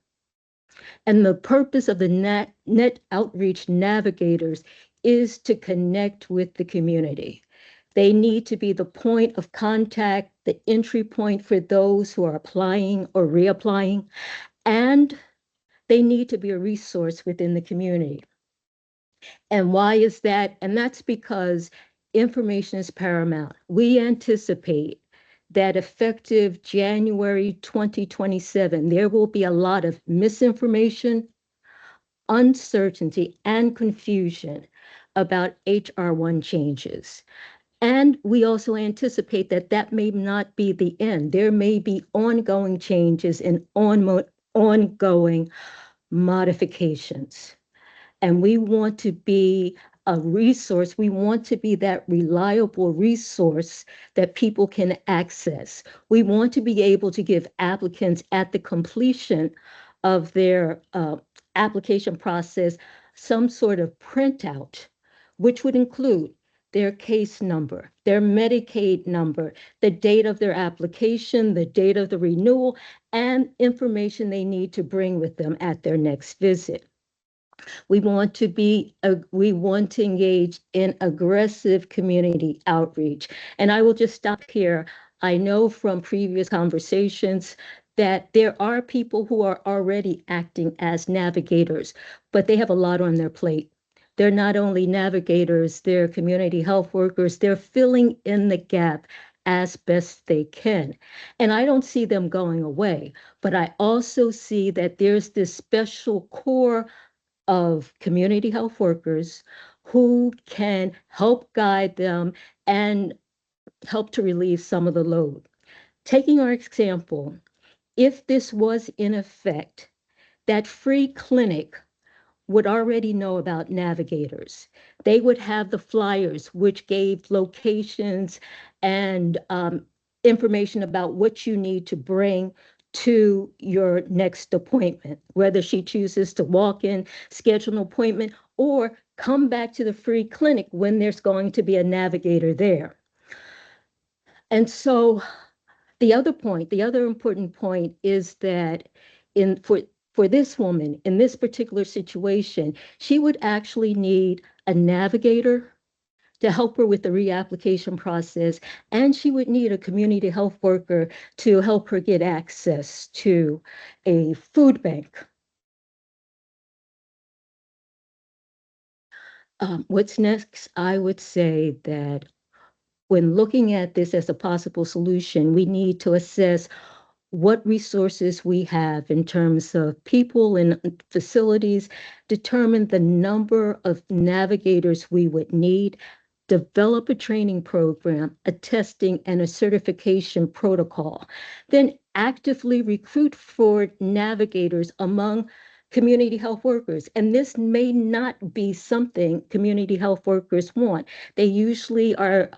And the purpose of the net outreach navigators is to connect with the community. They need to be the point of contact, the entry point for those who are applying or reapplying, and they need to be a resource within the community. And why is that? And that's because information is paramount. We anticipate that effective January 2027, there will be a lot of misinformation, uncertainty, and confusion about HR1 changes. And we also anticipate that that may not be the end. There may be ongoing changes and ongoing modifications. And we want to be a resource. We want to be that reliable resource that people can access. We want to be able to give applicants at the completion of their application process some sort of printout, which would include their case number, their Medicaid number, the date of their application, the date of the renewal, and information they need to bring with them at their next visit. We want to engage in aggressive community outreach. And I will just stop here. I know from previous conversations that there are people who are already acting as navigators, but they have a lot on their plate. They're not only navigators, they're community health workers. They're filling in the gap as best they can. And I don't see them going away, but I also see that there's this special core of community health workers who can help guide them and help to relieve some of the load. Taking our example, if this was in effect, that free clinic would already know about navigators. They would have the flyers, which gave locations and information about what you need to bring to your next appointment, whether she chooses to walk in, schedule an appointment, or come back to the free clinic when there's going to be a navigator there. And so the other important point is that for this woman in this particular situation, she would actually need a navigator to help her with the reapplication process, and she would need a community health worker to help her get access to a food bank. What's next? I would say that when looking at this as a possible solution, we need to assess what resources we have in terms of people and facilities, determine the number of navigators we would need, develop a training program, a testing and a certification protocol, then actively recruit for navigators among community health workers. And this may not be something community health workers want. They usually are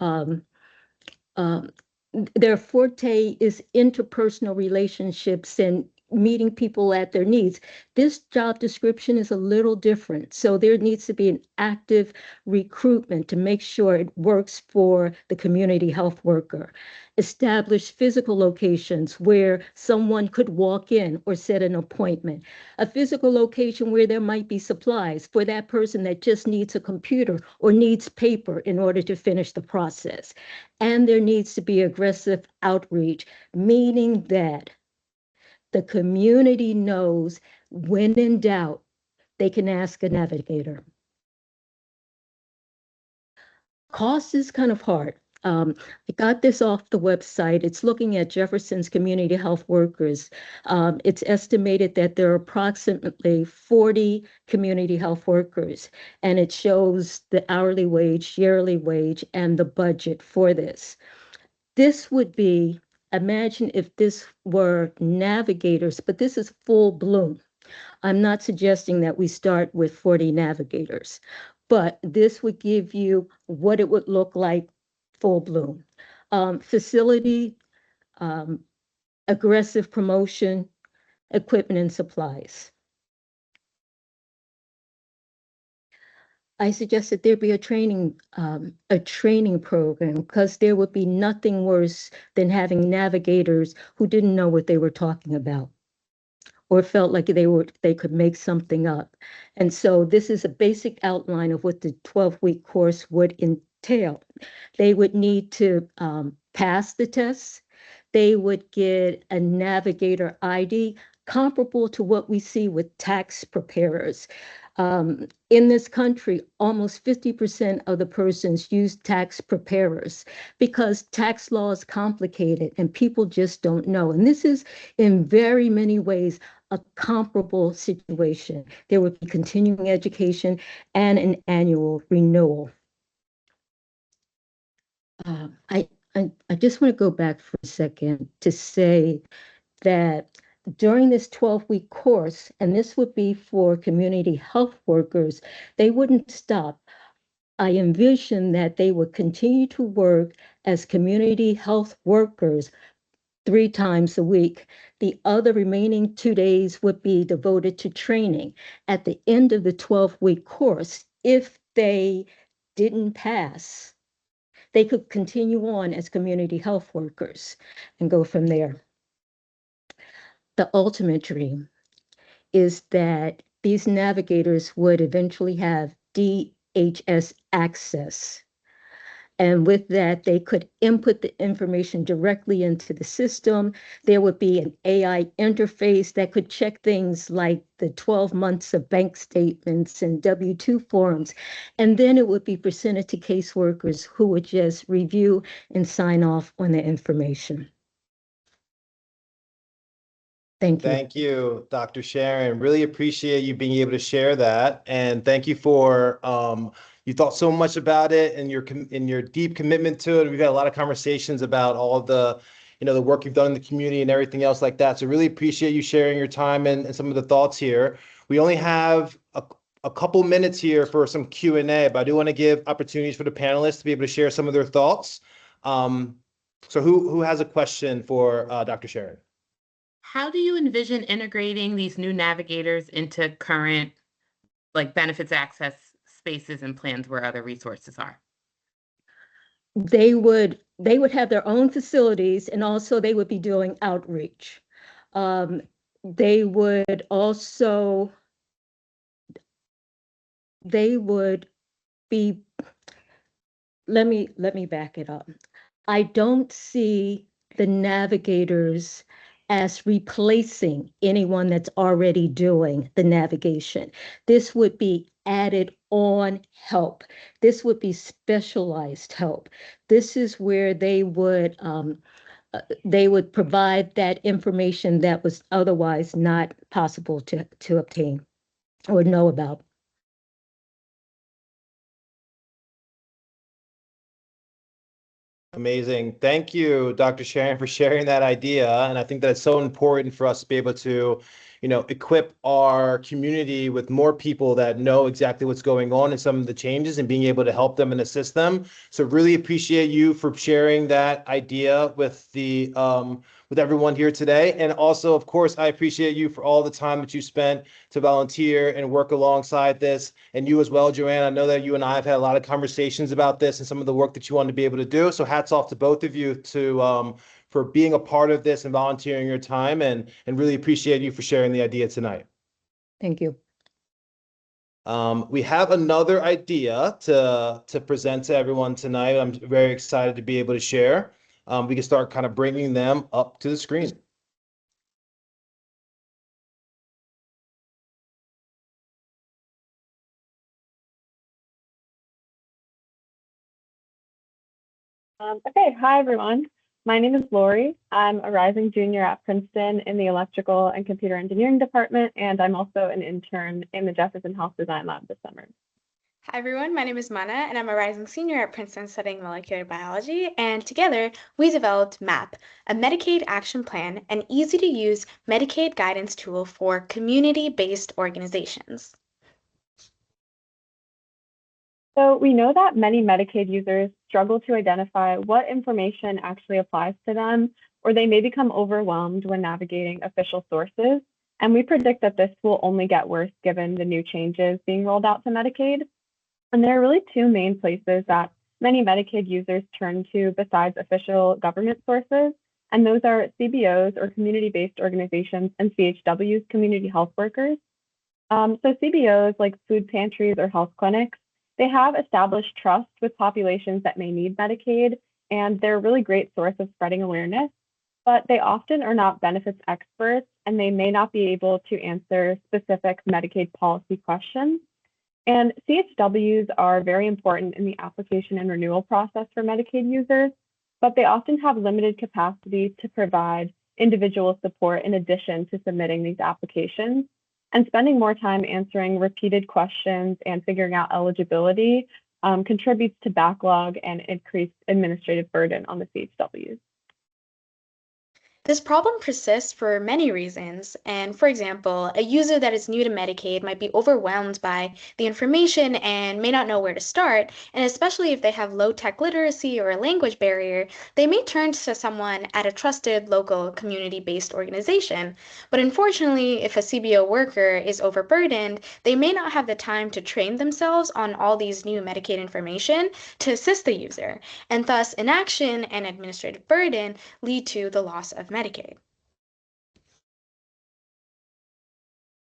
their forte is interpersonal relationships and meeting people at their needs. This job description is a little different. So there needs to be an active recruitment to make sure it works for the community health worker. Establish physical locations where someone could walk in or set an appointment. A physical location where there might be supplies for that person that just needs a computer or needs paper in order to finish the process. And there needs to be aggressive outreach, meaning that the community knows when in doubt, they can ask a navigator. Cost is kind of hard. I got this off the website. It's looking at Jefferson's community health workers. It's estimated that there are approximately 40 community health workers, and it shows the hourly wage, yearly wage, and the budget for this. This would be, imagine if this were navigators, but this is full bloom. I'm not suggesting that we start with 40 navigators, but this would give you what it would look like full bloom. Facility, aggressive promotion, equipment and supplies. I suggested there be a training program, because there would be nothing worse than having navigators who didn't know what they were talking about or felt like they could make something up. And so this is a basic outline of what the 12-week course would entail. They would need to pass the tests. They would get a navigator ID comparable to what we see with tax preparers. In this country, almost 50% of the persons use tax preparers because tax law is complicated and people just don't know. And this is in very many ways a comparable situation. There would be continuing education and an annual renewal. I just want to go back for a second to say that during this 12-week course, and this would be for community health workers, they wouldn't stop. I envision that they would continue to work as community health workers 3 times a week. The other remaining 2 days would be devoted to training. At the end of the 12-week course, if they didn't pass, they could continue on as community health workers and go from there. The ultimate dream is that these navigators would eventually have DHS access. And with that, they could input the information directly into the system. There would be an AI interface that could check things like the 12 months of bank statements and W-2 forms. And then it would be presented to caseworkers who would just review and sign off on the information. Thank you. Thank you, Dr. Sharon. Really appreciate you being able to share that. And thank you for, you thought so much about it and your deep commitment to it. We've had a lot of conversations about all of the, the work you've done in the community and everything else like that. So really appreciate you sharing your time and some of the thoughts here. We only have a couple minutes here for some Q&A, but I do want to give opportunities for the panelists to be able to share some of their thoughts. So who has a question for Dr. Sharon? How do you envision integrating these new navigators into current benefits access spaces and plans where other resources are? They would have their own facilities, and also they would be doing outreach. They would be, let me back it up. I don't see the navigators as replacing anyone that's already doing the navigation. This would be added on help. This would be specialized help. This is where they would provide that information that was otherwise not possible to obtain or know about. Amazing. Thank you, Dr. Sharon, for sharing that idea. And I think that it's so important for us to be able to, equip our community with more people that know exactly what's going on and some of the changes and being able to help them and assist them. So really appreciate you for sharing that idea with the with everyone here today. And also, of course, I appreciate you for all the time that you spent to volunteer and work alongside this. And you as well, Joanne. I know that you and I have had a lot of conversations about this and some of the work that you want to be able to do. So hats off to both of you for being a part of this and volunteering your time, and really appreciate you for sharing the idea tonight. Thank you. We have another idea to present to everyone tonight. I'm very excited to be able to share. We can start kind of bringing them up to the screen. Okay, hi everyone. My name is Lori. I'm a rising junior at Princeton in the electrical and computer engineering department, and I'm also an intern in the Jefferson Health Design Lab this summer. Hi everyone, my name is Mana and I'm a rising senior at Princeton studying molecular biology, and together we developed MAP, a Medicaid action plan, an easy to use Medicaid guidance tool for community-based organizations. So we know that many Medicaid users struggle to identify what information actually applies to them, or they may become overwhelmed when navigating official sources. And we predict that this will only get worse given the new changes being rolled out to Medicaid. And there are really two main places that many Medicaid users turn to besides official government sources, and those are CBOs, or community-based organizations, and CHWs, community health workers. So CBOs, like food pantries or health clinics, they have established trust with populations that may need Medicaid, and they're a really great source of spreading awareness, but they often are not benefits experts, and they may not be able to answer specific Medicaid policy questions. And CHWs are very important in the application and renewal process for Medicaid users, but they often have limited capacity to provide individual support in addition to submitting these applications. And spending more time answering repeated questions and figuring out eligibility contributes to backlog and increased administrative burden on the CHWs. This problem persists for many reasons, and for example, a user that is new to Medicaid might be overwhelmed by the information and may not know where to start, and especially if they have low tech literacy or a language barrier, they may turn to someone at a trusted local community-based organization. But unfortunately, if a CBO worker is overburdened, they may not have the time to train themselves on all these new Medicaid information to assist the user, and thus inaction and administrative burden lead to the loss of Medicaid.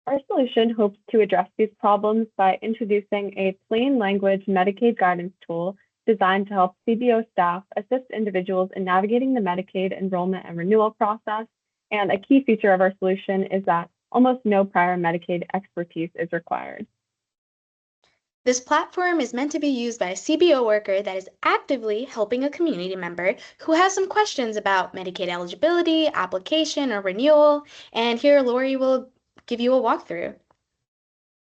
Our solution hopes to address these problems by introducing a plain language Medicaid guidance tool designed to help CBO staff assist individuals in navigating the Medicaid enrollment and renewal process. And a key feature of our solution is that almost no prior Medicaid expertise is required. This platform is meant to be used by a CBO worker that is actively helping a community member who has some questions about Medicaid eligibility, application, or renewal. And here Lori will give you a walkthrough.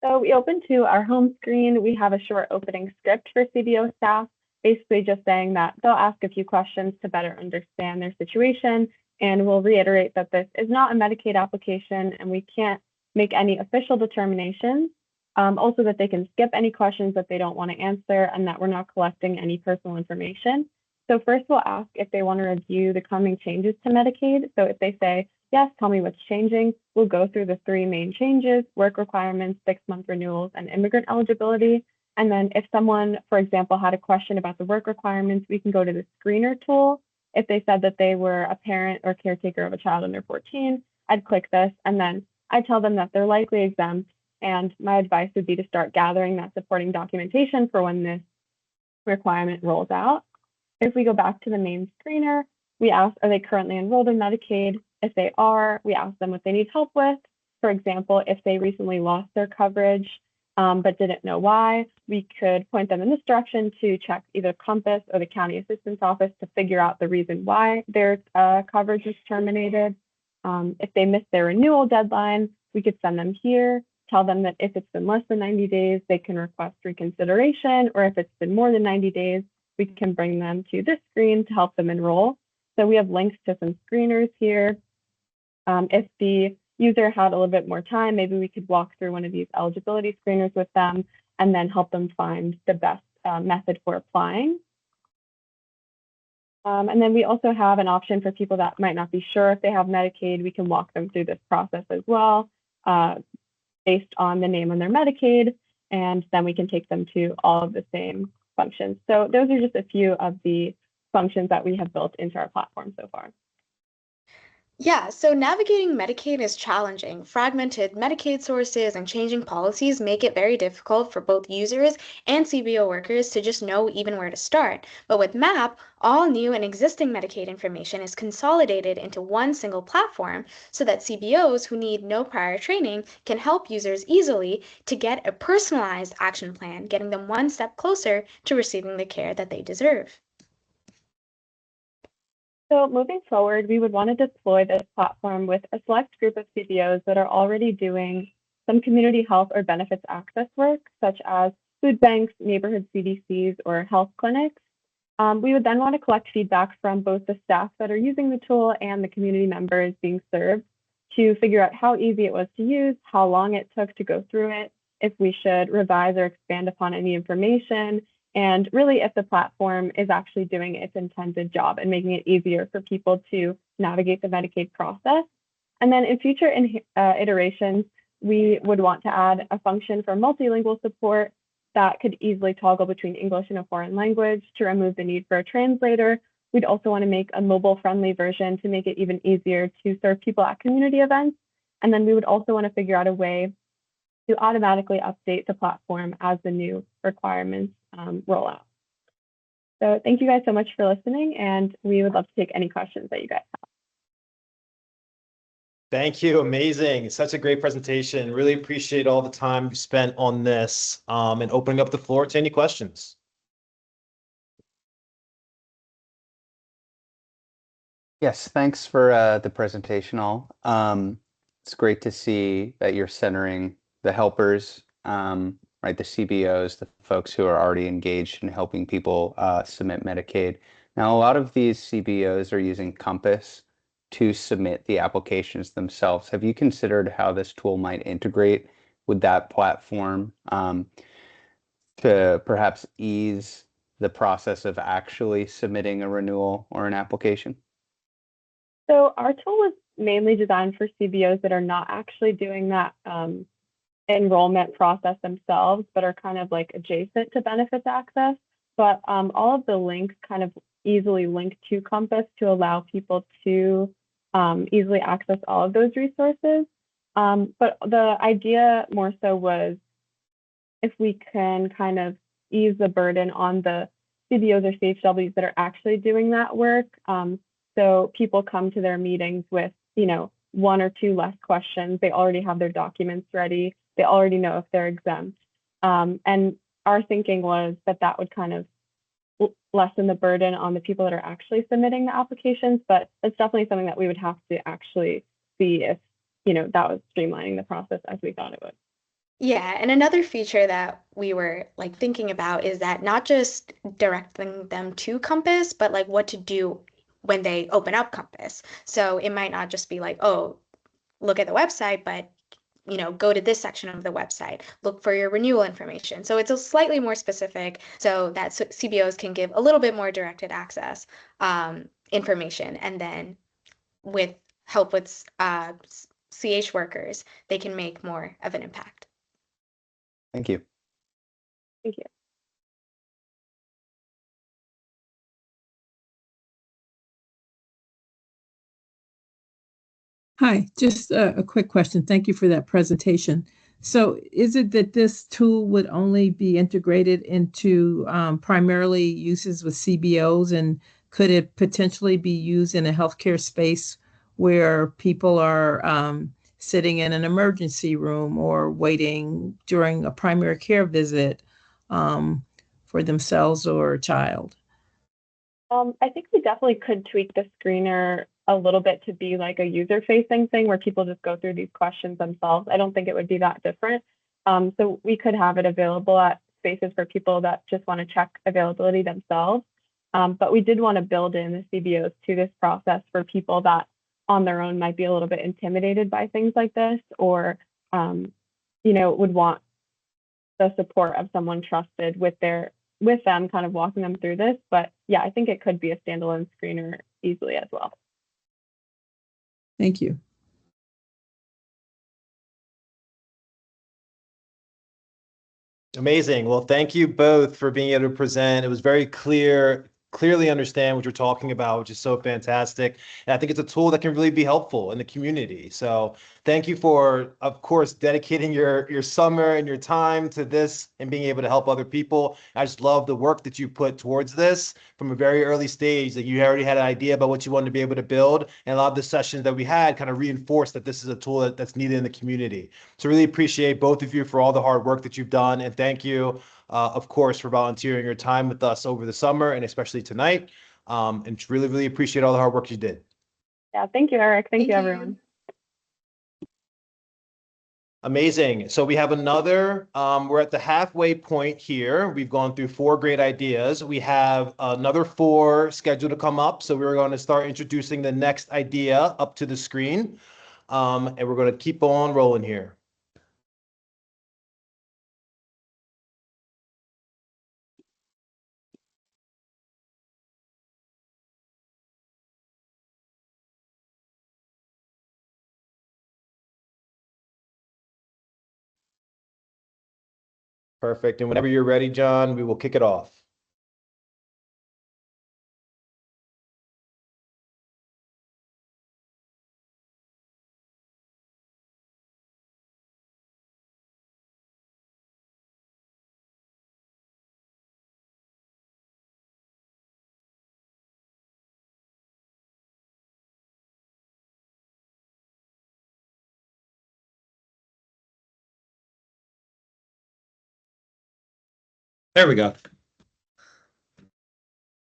So we open to our home screen. We have a short opening script for CBO staff, basically just saying that they'll ask a few questions to better understand their situation. And we'll reiterate that this is not a Medicaid application and we can't make any official determinations. Also that they can skip any questions that they don't want to answer, and that we're not collecting any personal information. So first we'll ask if they want to review the coming changes to Medicaid. So if they say, yes, tell me what's changing, we'll go through the three main changes: work requirements, 6-month renewals, and immigrant eligibility. And then if someone, for example, had a question about the work requirements, we can go to the screener tool. If they said that they were a parent or caretaker of a child under 14, I'd click this, and then I tell them that they're likely exempt. And my advice would be to start gathering that supporting documentation for when this requirement rolls out. If we go back to the main screener, we ask, are they currently enrolled in Medicaid? If they are, we ask them what they need help with. For example, if they recently lost their coverage but didn't know why, we could point them in this direction to check either Compass or the County Assistance Office to figure out the reason why their coverage was terminated. If they missed their renewal deadline, we could send them here, tell them that if it's been less than 90 days, they can request reconsideration, or if it's been more than 90 days, we can bring them to this screen to help them enroll. So we have links to some screeners here. If the user had a little bit more time, maybe we could walk through one of these eligibility screeners with them and then help them find the best method for applying. And then we also have an option for people that might not be sure if they have Medicaid. We can walk them through this process as well, based on the name on their Medicaid, and then we can take them to all of the same functions. So those are just a few of the functions that we have built into our platform so far. Yeah, so navigating Medicaid is challenging. Fragmented Medicaid sources and changing policies make it very difficult for both users and CBO workers to just know even where to start. But with MAP, all new and existing Medicaid information is consolidated into one single platform so that CBOs who need no prior training can help users easily to get a personalized action plan, getting them one step closer to receiving the care that they deserve. So moving forward, we would want to deploy this platform with a select group of CBOs that are already doing some community health or benefits access work, such as food banks, neighborhood CDCs, or health clinics. We would then want to collect feedback from both the staff that are using the tool and the community members being served to figure out how easy it was to use, how long it took to go through it, if we should revise or expand upon any information, and really if the platform is actually doing its intended job and making it easier for people to navigate the Medicaid process. And then in future iterations, we would want to add a function for multilingual support that could easily toggle between English and a foreign language to remove the need for a translator. We'd also want to make a mobile-friendly version to make it even easier to serve people at community events. And then we would also want to figure out a way to automatically update the platform as the new requirements roll out. So thank you guys so much for listening, and we would love to take any questions that you guys have. Thank you. Amazing. Such a great presentation. Really appreciate all the time you spent on this and opening up the floor to any questions. Yes, thanks for the presentation all. It's great to see that you're centering the helpers, right, the CBOs, the folks who are already engaged in helping people submit Medicaid. Now, a lot of these CBOs are using Compass to submit the applications themselves. Have you considered how this tool might integrate with that platform to perhaps ease the process of actually submitting a renewal or an application? So our tool was mainly designed for CBOs that are not actually doing that enrollment process themselves, but are kind of like adjacent to benefits access. But all of the links kind of easily link to Compass to allow people to easily access all of those resources. But the idea more so was if we can kind of ease the burden on the CBOs or CHWs that are actually doing that work. So people come to their meetings with, you know, one or two less questions. They already have their documents ready. They already know if they're exempt. And our thinking was that that would kind of lessen the burden on the people that are actually submitting the applications, but it's definitely something that we would have to actually see if, you know, that was streamlining the process as we thought it would. Yeah, and another feature that we were like thinking about is that not just directing them to Compass, but like what to do when they open up Compass. So it might not just be like, oh, look at the website, but you know, go to this section of the website, look for your renewal information. So it's a slightly more specific so that CBOs can give a little bit more directed access information. And then with help with CH workers, they can make more of an impact. Thank you. Thank you. Hi, just a quick question. Thank you for that presentation. So is it that this tool would only be integrated into primarily uses with CBOs, and could it potentially be used in a healthcare space where people are sitting in an emergency room or waiting during a primary care visit for themselves or a child? I think we definitely could tweak the screener a little bit to be like a user-facing thing where people just go through these questions themselves. I don't think it would be that different. So we could have it available at spaces for people that just want to check availability themselves. But we did want to build in the CBOs to this process for people that on their own might be a little bit intimidated by things like this, or you know, would want the support of someone trusted with their with them, kind of walking them through this. But yeah, I think it could be a standalone screener easily as well. Thank you. Amazing. Well, thank you both for being able to present. It was very clearly understand what you're talking about, which is so fantastic. And I think it's a tool that can really be helpful in the community. So thank you for, of course, dedicating your summer and your time to this and being able to help other people. I just love the work that you put towards this from a very early stage, that you already had an idea about what you wanted to be able to build. And a lot of the sessions that we had kind of reinforced that this is a tool that's needed in the community. So really appreciate both of you for all the hard work that you've done. And thank you, of course, for volunteering your time with us over the summer and especially tonight. And really, really appreciate all the hard work you did. Yeah, thank you, Eric. Thank you, everyone. Amazing. So we have another, we're at the halfway point here. We've gone through 4 great ideas. We have another 4 scheduled to come up. So we're going to start introducing the next idea up to the screen. And we're going to keep on rolling here. Perfect. And whenever you're ready, John, we will kick it off. There we go.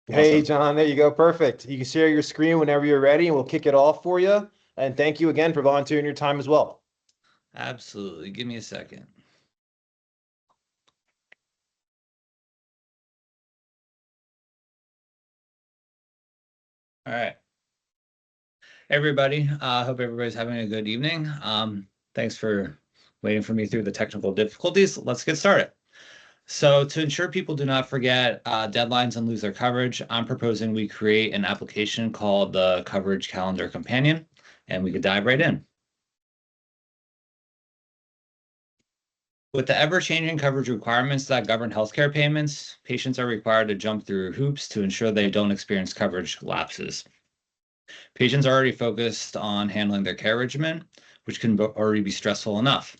Hey, Awesome. John, there you go. Perfect. You can share your screen whenever you're ready, and we'll kick it off for you. And thank you again for volunteering your time as well. Absolutely. Give me a second. All right. Everybody, hope everybody's having a good evening. Thanks for waiting for me through the technical difficulties. Let's get started. So to ensure people do not forget deadlines and lose their coverage, I'm proposing we create an application called the Coverage Calendar Companion, and we could dive right in. With the ever-changing coverage requirements that govern healthcare payments, patients are required to jump through hoops to ensure they don't experience coverage lapses. Patients are already focused on handling their care regimen, which can already be stressful enough.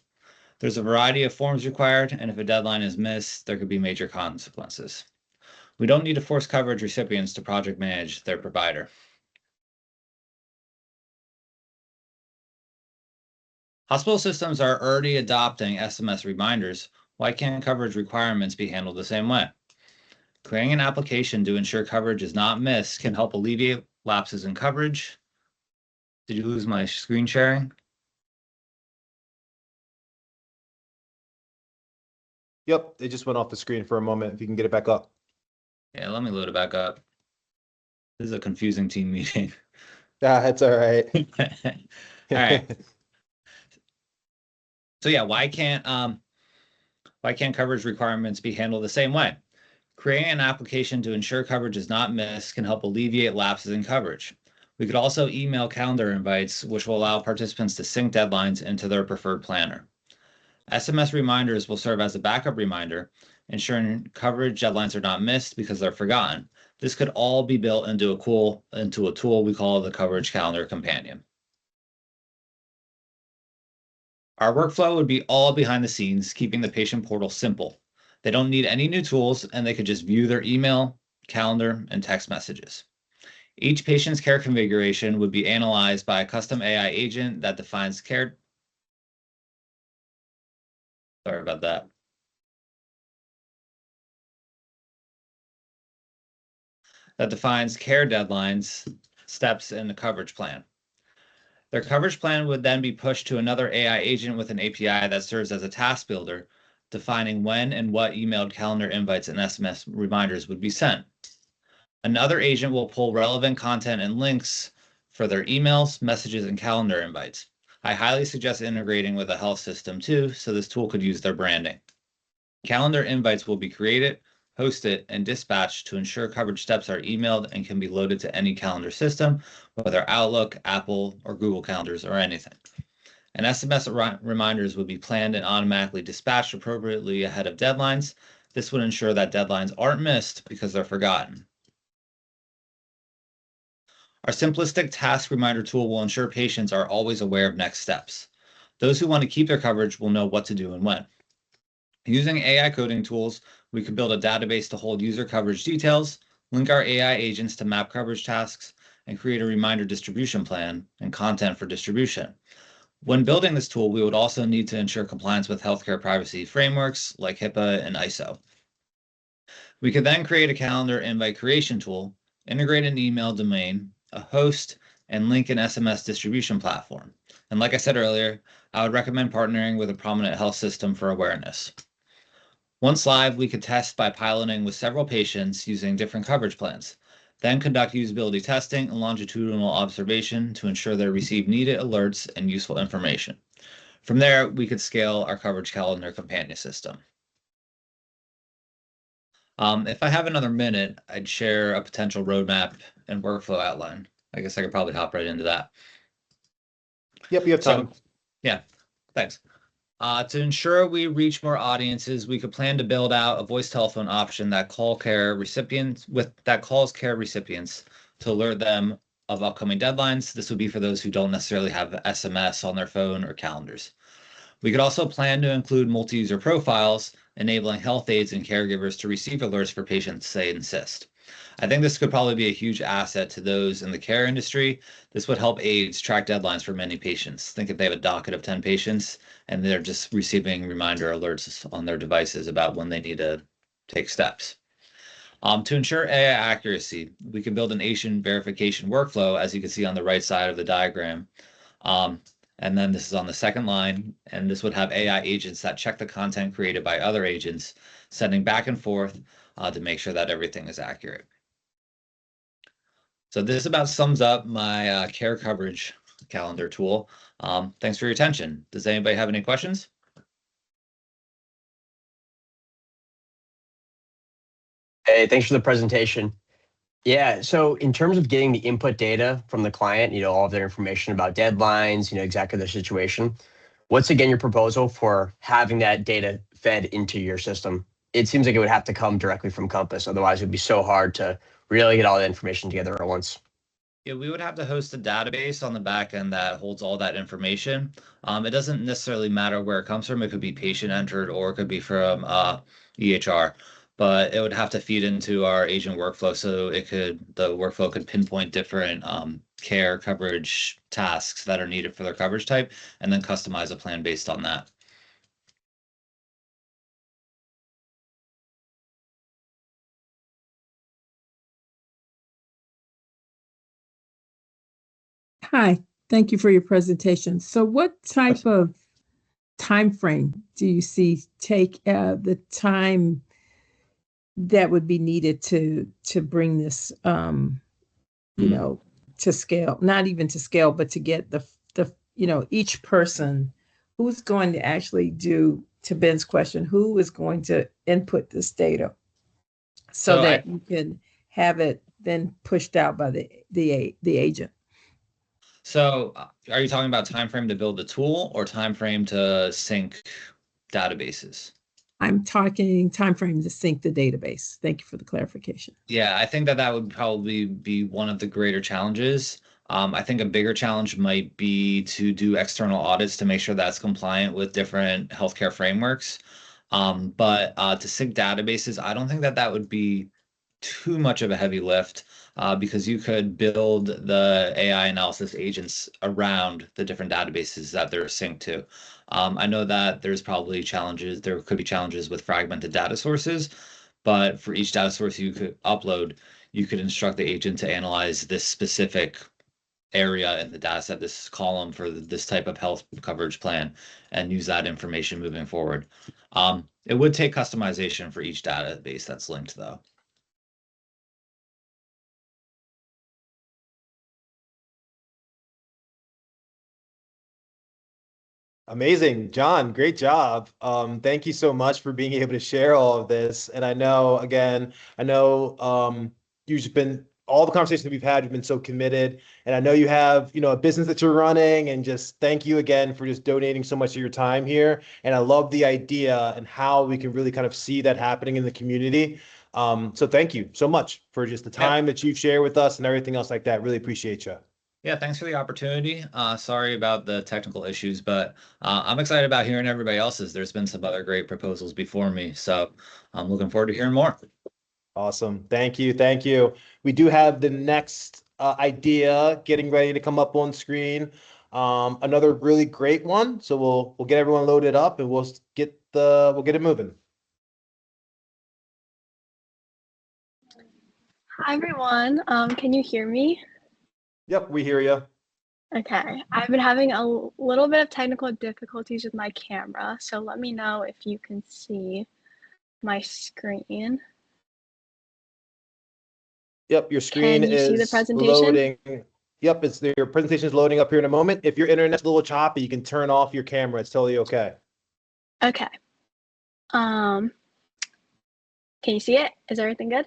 There's a variety of forms required, and if a deadline is missed, there could be major consequences. We don't need to force coverage recipients to project manage their provider. Hospital systems are already adopting SMS reminders. Why can't coverage requirements be handled the same way? Creating an application to ensure coverage is not missed can help alleviate lapses in coverage. Did you lose my screen sharing? Yep, it just went off the screen for a moment. If you can get it back up. Yeah, let me load it back up. This is a confusing team meeting. Yeah, that's all right. All right. So yeah, why can't coverage requirements be handled the same way? Creating an application to ensure coverage is not missed can help alleviate lapses in coverage. We could also email calendar invites, which will allow participants to sync deadlines into their preferred planner. SMS reminders will serve as a backup reminder, ensuring coverage deadlines are not missed because they're forgotten. This could all be built into a tool we call the Coverage Calendar Companion. Our workflow would be all behind the scenes, keeping the patient portal simple. They don't need any new tools, and they could just view their email, calendar, and text messages. Each patient's care configuration would be analyzed by a custom AI agent that defines care. Sorry about that. That defines care deadlines, steps in the coverage plan. Their coverage plan would then be pushed to another AI agent with an API that serves as a task builder, defining when and what emailed calendar invites and SMS reminders would be sent. Another agent will pull relevant content and links for their emails, messages, and calendar invites. I highly suggest integrating with a health system too, so this tool could use their branding. Calendar invites will be created, host it, and dispatch to ensure coverage steps are emailed and can be loaded to any calendar system, whether Outlook, Apple, or Google Calendars, or anything. And SMS reminders would be planned and automatically dispatched appropriately ahead of deadlines. This would ensure that deadlines aren't missed because they're forgotten. Our simplistic task reminder tool will ensure patients are always aware of next steps. Those who want to keep their coverage will know what to do and when. Using AI coding tools, we could build a database to hold user coverage details, link our AI agents to map coverage tasks, and create a reminder distribution plan and content for distribution. When building this tool, we would also need to ensure compliance with healthcare privacy frameworks like HIPAA and ISO. We could then create a calendar invite creation tool, integrate an email domain, a host, and link an SMS distribution platform. And like I said earlier, I would recommend partnering with a prominent health system for awareness. Once live, we could test by piloting with several patients using different coverage plans, then conduct usability testing and longitudinal observation to ensure they receive needed alerts and useful information. From there, we could scale our coverage calendar companion system. If I have another minute, I'd share a potential roadmap and workflow outline. I guess I could probably hop right into that. Yep, you have time. So, yeah, thanks. To ensure we reach more audiences, we could plan to build out a voice telephone option that calls care recipients to alert them of upcoming deadlines. This would be for those who don't necessarily have SMS on their phone or calendars. We could also plan to include multi-user profiles, enabling health aides and caregivers to receive alerts for patients they insist. I think this could probably be a huge asset to those in the care industry. This would help aides track deadlines for many patients. Think if they have a docket of 10 patients and they're just receiving reminder alerts on their devices about when they need to take steps. To ensure AI accuracy, we can build an agent verification workflow, as you can see on the right side of the diagram. And then this is on the second line, and this would have AI agents that check the content created by other agents, sending back and forth to make sure that everything is accurate. So this about sums up my care coverage calendar tool. Thanks for your attention. Does anybody have any questions? Hey, thanks for the presentation. Yeah, so in terms of getting the input data from the client, all of their information about deadlines, exactly their situation, what's again your proposal for having that data fed into your system? It seems like it would have to come directly from Compass, otherwise it would be so hard to really get all the information together at once. Yeah, we would have to host a database on the back end that holds all that information. It doesn't necessarily matter where it comes from. It could be patient entered or it could be from EHR, but it would have to feed into our agent workflow so the workflow could pinpoint different care coverage tasks that are needed for their coverage type and then customize a plan based on that. Hi, thank you for your presentation. So what type of time frame do you see take the time that would be needed to bring this to scale, not even to scale, but to get the each person who's going to actually do, to Ben's question, who is going to input this data so that you can have it then pushed out by the agent. So are you talking about time frame to build the tool or time frame to sync databases? I'm talking time frame to sync the database. Thank you for the clarification. Yeah, I think that would probably be one of the greater challenges. I think a bigger challenge might be to do external audits to make sure that's compliant with different healthcare frameworks. But to sync databases, I don't think that would be too much of a heavy lift because you could build the AI analysis agents around the different databases that they're synced to. I know that there could be challenges with fragmented data sources, but for each data source you could upload, you could instruct the agent to analyze this specific area in the data set, this column for this type of health coverage plan, and use that information moving forward. It would take customization for each database that's linked, though. Amazing. John, great job. Thank you so much for being able to share all of this. And I know, again, you've been, all the conversations we've had, you've been so committed. And I know you have, a business that you're running, and just thank you again for just donating so much of your time here. And I love the idea and how we can really kind of see that happening in the community. So thank you so much for just the time that you've shared with us and everything else like that. Really appreciate you. Yeah, thanks for the opportunity. Sorry about the technical issues, but I'm excited about hearing everybody else's. There's been some other great proposals before me, so I'm looking forward to hearing more. Awesome. Thank you. Thank you. We do have the next idea getting ready to come up on screen. Another really great one. So we'll get everyone loaded up, and we'll get it moving. Hi everyone. Can you hear me? Yep, we hear you. Okay. I've been having a little bit of technical difficulties with my camera, so let me know if you can see my screen. Yep, your screen Can you see the is presentation? loading. Yep, your presentation is loading up here in a moment. If your internet's a little choppy, you can turn off your camera. It's totally okay. Okay. Can you see it? Is everything good?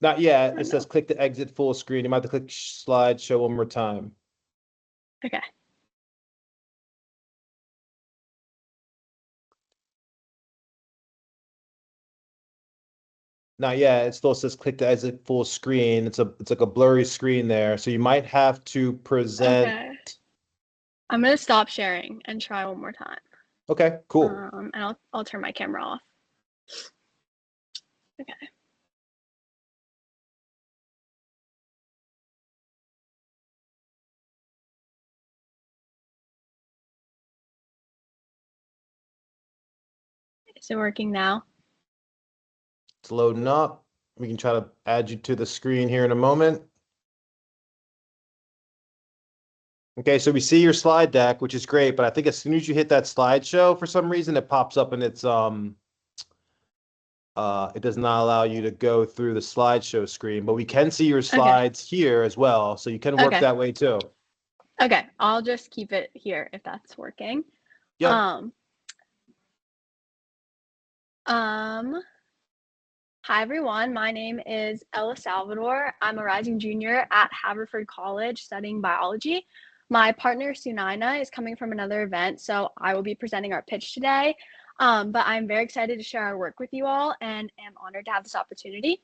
Not yet. It says click to exit full screen. You might have to click slide show one more time. Okay. Not yet. It still says click to exit full screen. It's like a blurry screen there. So you might have to present. Okay. I'm gonna stop sharing and try one more time. Okay, cool. And I'll turn my camera off. Okay. Is it working now? It's loading up. We can try to add you to the screen here in a moment. Okay, so we see your slide deck, which is great, but I think as soon as you hit that slideshow, for some reason it pops up and it does not allow you to go through the slideshow screen, but we can see your slides here as well, so you can work that way too. Okay, I'll just keep it here if that's working. Yep. Hi everyone, my name is Ella Salvador. I'm a rising junior at Haverford College studying biology. My partner Sunaina is coming from another event, so I will be presenting our pitch today. But I'm very excited to share our work with you all and am honored to have this opportunity.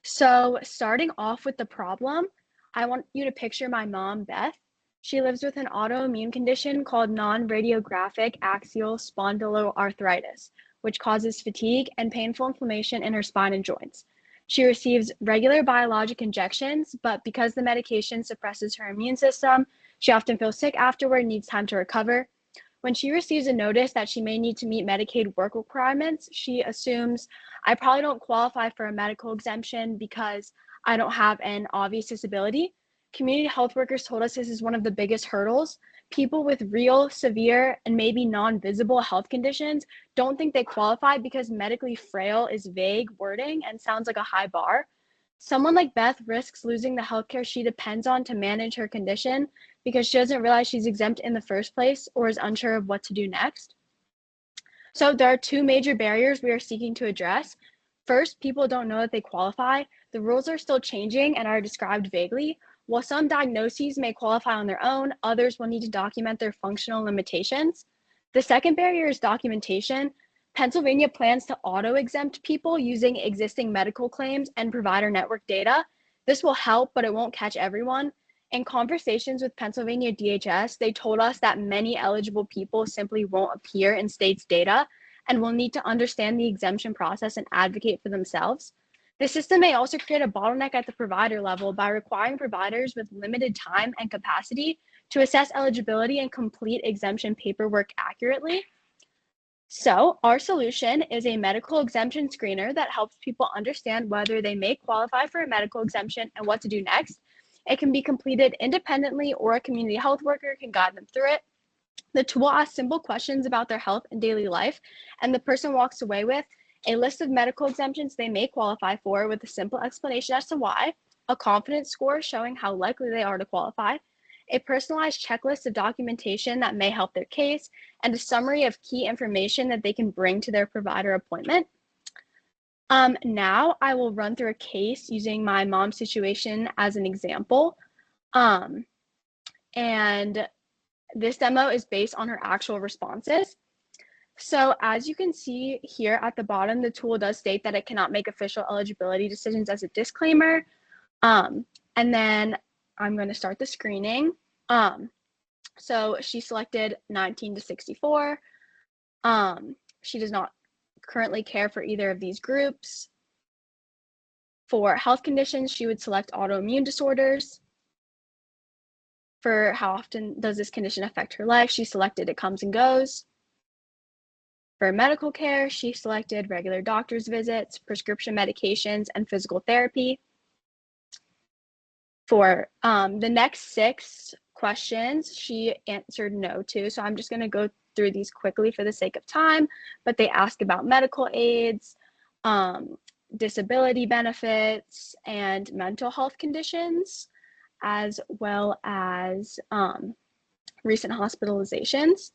So starting off with the problem, I want you to picture my mom, Beth. She lives with an autoimmune condition called non-radiographic axial spondyloarthritis, which causes fatigue and painful inflammation in her spine and joints. She receives regular biologic injections, but because the medication suppresses her immune system, she often feels sick afterward and needs time to recover. When she receives a notice that she may need to meet Medicaid work requirements, she assumes, I probably don't qualify for a medical exemption because I don't have an obvious disability. Community health workers told us this is one of the biggest hurdles. People with real, severe, and maybe non-visible health conditions don't think they qualify because medically frail is vague wording and sounds like a high bar. Someone like Beth risks losing the healthcare she depends on to manage her condition because she doesn't realize she's exempt in the first place or is unsure of what to do next. So there are two major barriers we are seeking to address. First, people don't know that they qualify. The rules are still changing and are described vaguely. While some diagnoses may qualify on their own, others will need to document their functional limitations. The second barrier is documentation. Pennsylvania plans to auto-exempt people using existing medical claims and provider network data. This will help, but it won't catch everyone. In conversations with Pennsylvania DHS, they told us that many eligible people simply won't appear in state's data and will need to understand the exemption process and advocate for themselves. The system may also create a bottleneck at the provider level by requiring providers with limited time and capacity to assess eligibility and complete exemption paperwork accurately. So our solution is a medical exemption screener that helps people understand whether they may qualify for a medical exemption and what to do next. It can be completed independently, or a community health worker can guide them through it. The tool asks simple questions about their health and daily life, and the person walks away with a list of medical exemptions they may qualify for with a simple explanation as to why, a confidence score showing how likely they are to qualify, a personalized checklist of documentation that may help their case, and a summary of key information that they can bring to their provider appointment. Now I will run through a case using my mom's situation as an example. And this demo is based on her actual responses. So as you can see here at the bottom, the tool does state that it cannot make official eligibility decisions as a disclaimer. And then I'm going to start the screening. So she selected 19 to 64. She does not currently care for either of these groups. For health conditions, she would select autoimmune disorders. For how often does this condition affect her life, she selected it comes and goes. For medical care, she selected regular doctor's visits, prescription medications, and physical therapy. For the next 6 questions, she answered no to. So I'm just going to go through these quickly for the sake of time, but they ask about medical aids, disability benefits, and mental health conditions, as well as recent hospitalizations.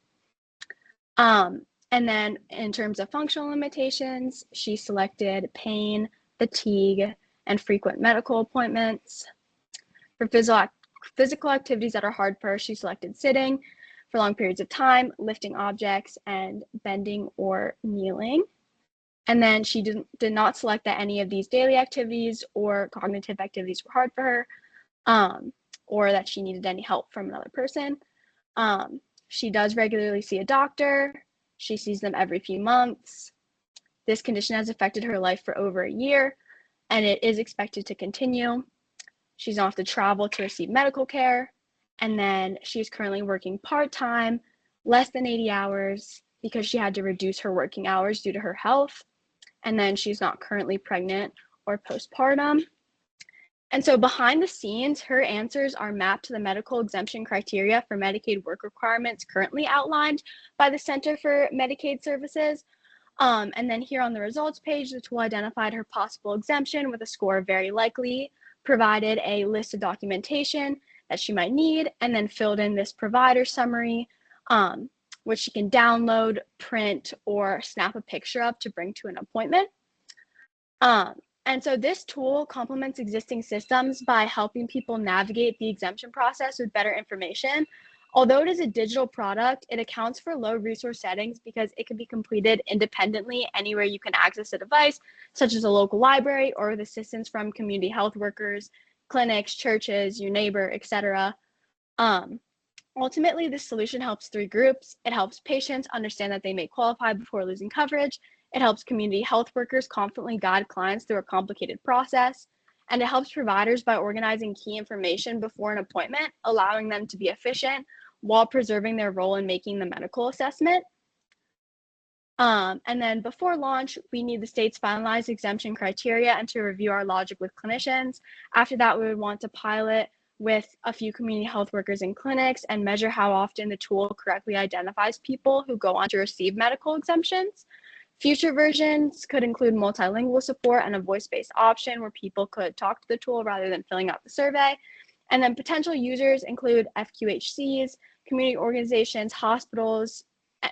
And then in terms of functional limitations, she selected pain, fatigue, and frequent medical appointments. For physical activities that are hard for her, she selected sitting for long periods of time, lifting objects, and bending or kneeling. And then she did not select that any of these daily activities or cognitive activities were hard for her, or that she needed any help from another person. She does regularly see a doctor. She sees them every few months. This condition has affected her life for over a year, and it is expected to continue. She's not have to travel to receive medical care. And then she's currently working part-time, less than 80 hours, because she had to reduce her working hours due to her health. And then she's not currently pregnant or postpartum. And so behind the scenes, her answers are mapped to the medical exemption criteria for Medicaid work requirements currently outlined by the Center for Medicaid Services. And then here on the results page, the tool identified her possible exemption with a score of very likely, provided a list of documentation that she might need, and then filled in this provider summary, which she can download, print, or snap a picture of to bring to an appointment. And so this tool complements existing systems by helping people navigate the exemption process with better information. Although it is a digital product, it accounts for low resource settings because it can be completed independently anywhere you can access a device, such as a local library or with assistance from community health workers, clinics, churches, your neighbor, etc. Ultimately, this solution helps 3 groups. It helps patients understand that they may qualify before losing coverage. It helps community health workers confidently guide clients through a complicated process. And it helps providers by organizing key information before an appointment, allowing them to be efficient while preserving their role in making the medical assessment. And then before launch, we need the state's finalized exemption criteria and to review our logic with clinicians. After that, we would want to pilot with a few community health workers in clinics and measure how often the tool correctly identifies people who go on to receive medical exemptions. Future versions could include multilingual support and a voice-based option where people could talk to the tool rather than filling out the survey. And then potential users include FQHCs, community organizations, hospitals,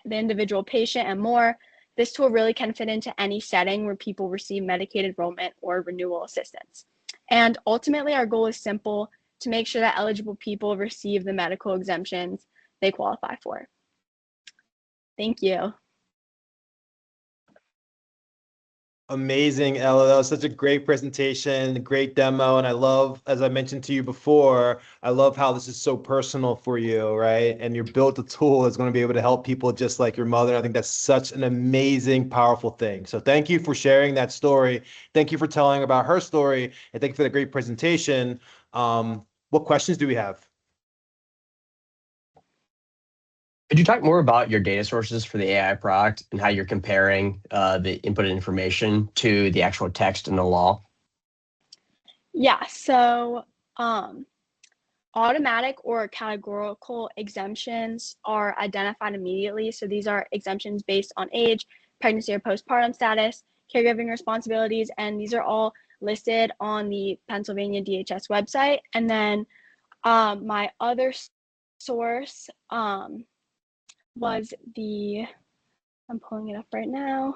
the individual patient, and more. This tool really can fit into any setting where people receive Medicaid enrollment or renewal assistance. And ultimately, our goal is simple: to make sure that eligible people receive the medical exemptions they qualify for. Thank you. Amazing, Ella. That was such a great presentation, great demo. And I love, as I mentioned to you before, I love how this is so personal for you, right? And you built a tool that's going to be able to help people just like your mother. I think that's such an amazing, powerful thing. So thank you for sharing that story. Thank you for telling about her story. And thank you for the great presentation. What questions do we have? Could you talk more about your data sources for the AI product and how you're comparing the inputted information to the actual text in the law? Yeah, so automatic or categorical exemptions are identified immediately. So these are exemptions based on age, pregnancy or postpartum status, caregiving responsibilities, and these are all listed on the Pennsylvania DHS website. And then My other source was I'm pulling it up right now.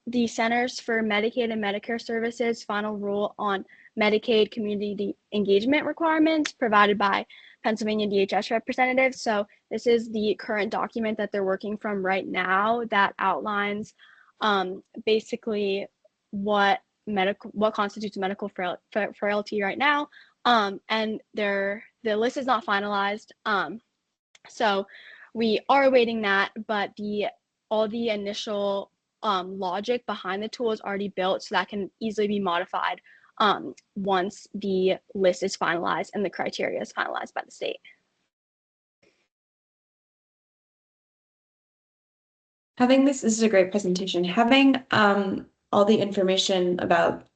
The Centers for Medicaid and Medicare Services final rule on Medicaid community engagement requirements provided by Pennsylvania DHS representatives. So this is the current document that they're working from right now that outlines basically what constitutes medical frailty right now. And the list is not finalized. So we are awaiting that, but all the initial logic behind the tool is already built, so that can easily be modified once the list is finalized and the criteria is finalized by the state. This is a great presentation. Having all the information about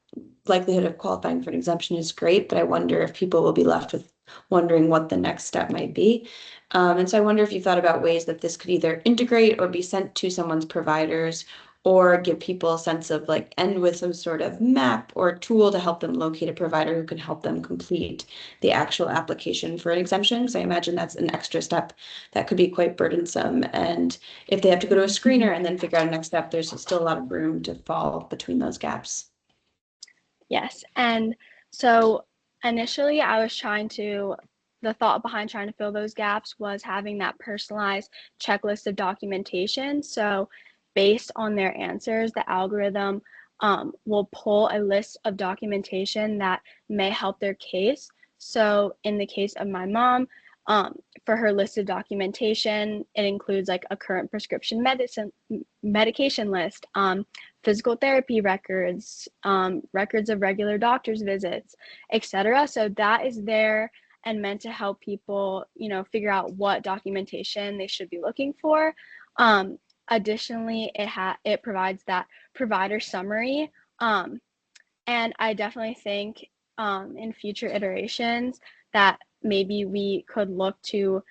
likelihood of qualifying for an exemption is great, but I wonder if people will be left with wondering what the next step might be. And so I wonder if you thought about ways that this could either integrate or be sent to someone's providers, or give people a sense of end with some sort of map or tool to help them locate a provider who can help them complete the actual application for an exemption. So I imagine that's an extra step that could be quite burdensome. And if they have to go to a screener and then figure out a next step, there's still a lot of room to fall between those gaps. Yes, and so initially the thought behind trying to fill those gaps was having that personalized checklist of documentation. So based on their answers, the algorithm will pull a list of documentation that may help their case. So in the case of my mom, for her list of documentation, it includes a current prescription medication list, physical therapy records, records of regular doctor's visits, etc. So that is there and meant to help people, figure out what documentation they should be looking for. Additionally, it provides that provider summary. And I definitely think in future iterations that maybe we could look to,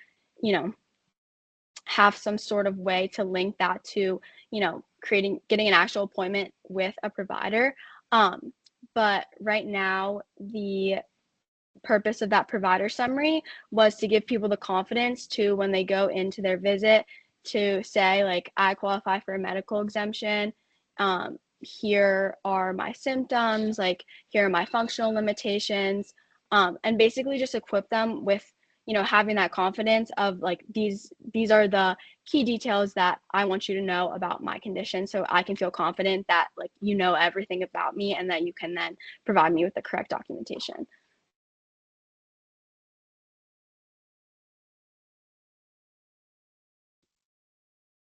have some sort of way to link that to, getting an actual appointment with a provider. But right now, the purpose of that provider summary was to give people the confidence to, when they go into their visit, to say I qualify for a medical exemption. Here are my symptoms, here are my functional limitations, and basically just equip them with having that confidence of these are the key details that I want you to know about my condition, so I can feel confident that everything about me, and that you can then provide me with the correct documentation.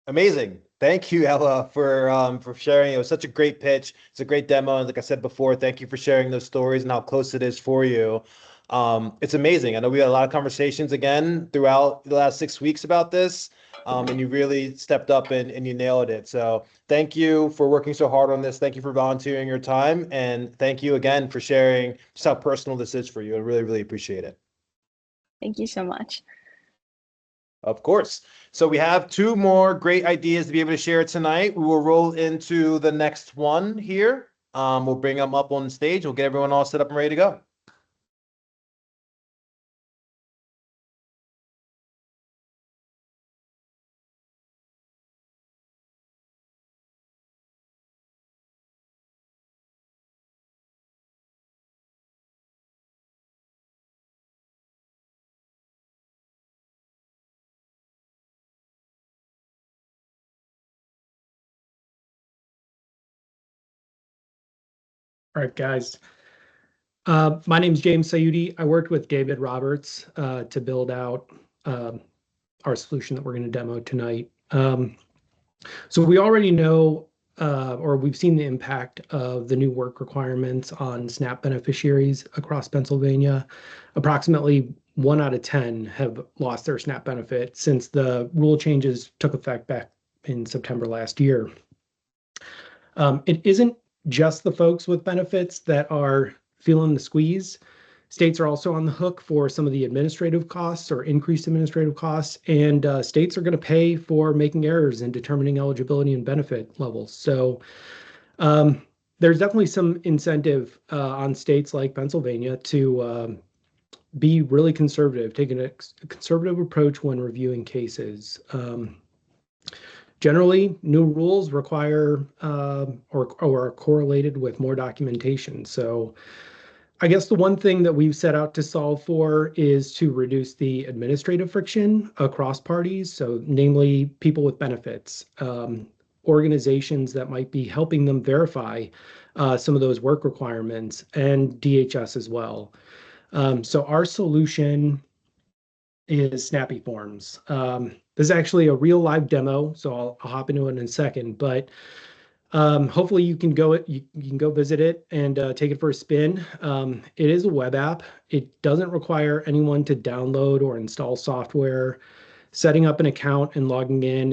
Amazing. Thank you, Ella, for sharing. It was such a great pitch. It's a great demo. And like I said before, thank you for sharing those stories and how close it is for you. It's amazing. I know we had a lot of conversations again throughout the last 6 weeks about this. And you really stepped up and you nailed it. So thank you for working so hard on this. Thank you for volunteering your time. And thank you again for sharing just how personal this is for you. I really, really appreciate it. Thank you so much. Of course. So we have 2 more great ideas to be able to share tonight. We will roll into the next one here. We'll bring them up on stage. We'll get everyone all set up and ready to go. All right, guys. My name is James Sayudi. I worked with David Roberts to build out our solution that we're going to demo tonight. So we already know, or we've seen the impact of the new work requirements on SNAP beneficiaries across Pennsylvania. Approximately 1 out of 10 have lost their SNAP benefit since the rule changes took effect back in September last year. It isn't just the folks with benefits that are feeling the squeeze. States are also on the hook for some of the administrative costs or increased administrative costs, and states are going to pay for making errors in determining eligibility and benefit levels. So there's definitely some incentive on states like Pennsylvania to be really conservative, taking a conservative approach when reviewing cases. Generally, new rules require or are correlated with more documentation. So I guess the one thing that we've set out to solve for is to reduce the administrative friction across parties. So namely people with benefits, organizations that might be helping them verify some of those work requirements, and DHS as well. So our solution is Snappy Forms. This is actually a real live demo, so I'll hop into it in a second. But hopefully you can go visit it and take it for a spin. It is a web app. It doesn't require anyone to download or install software. Setting up an account and logging in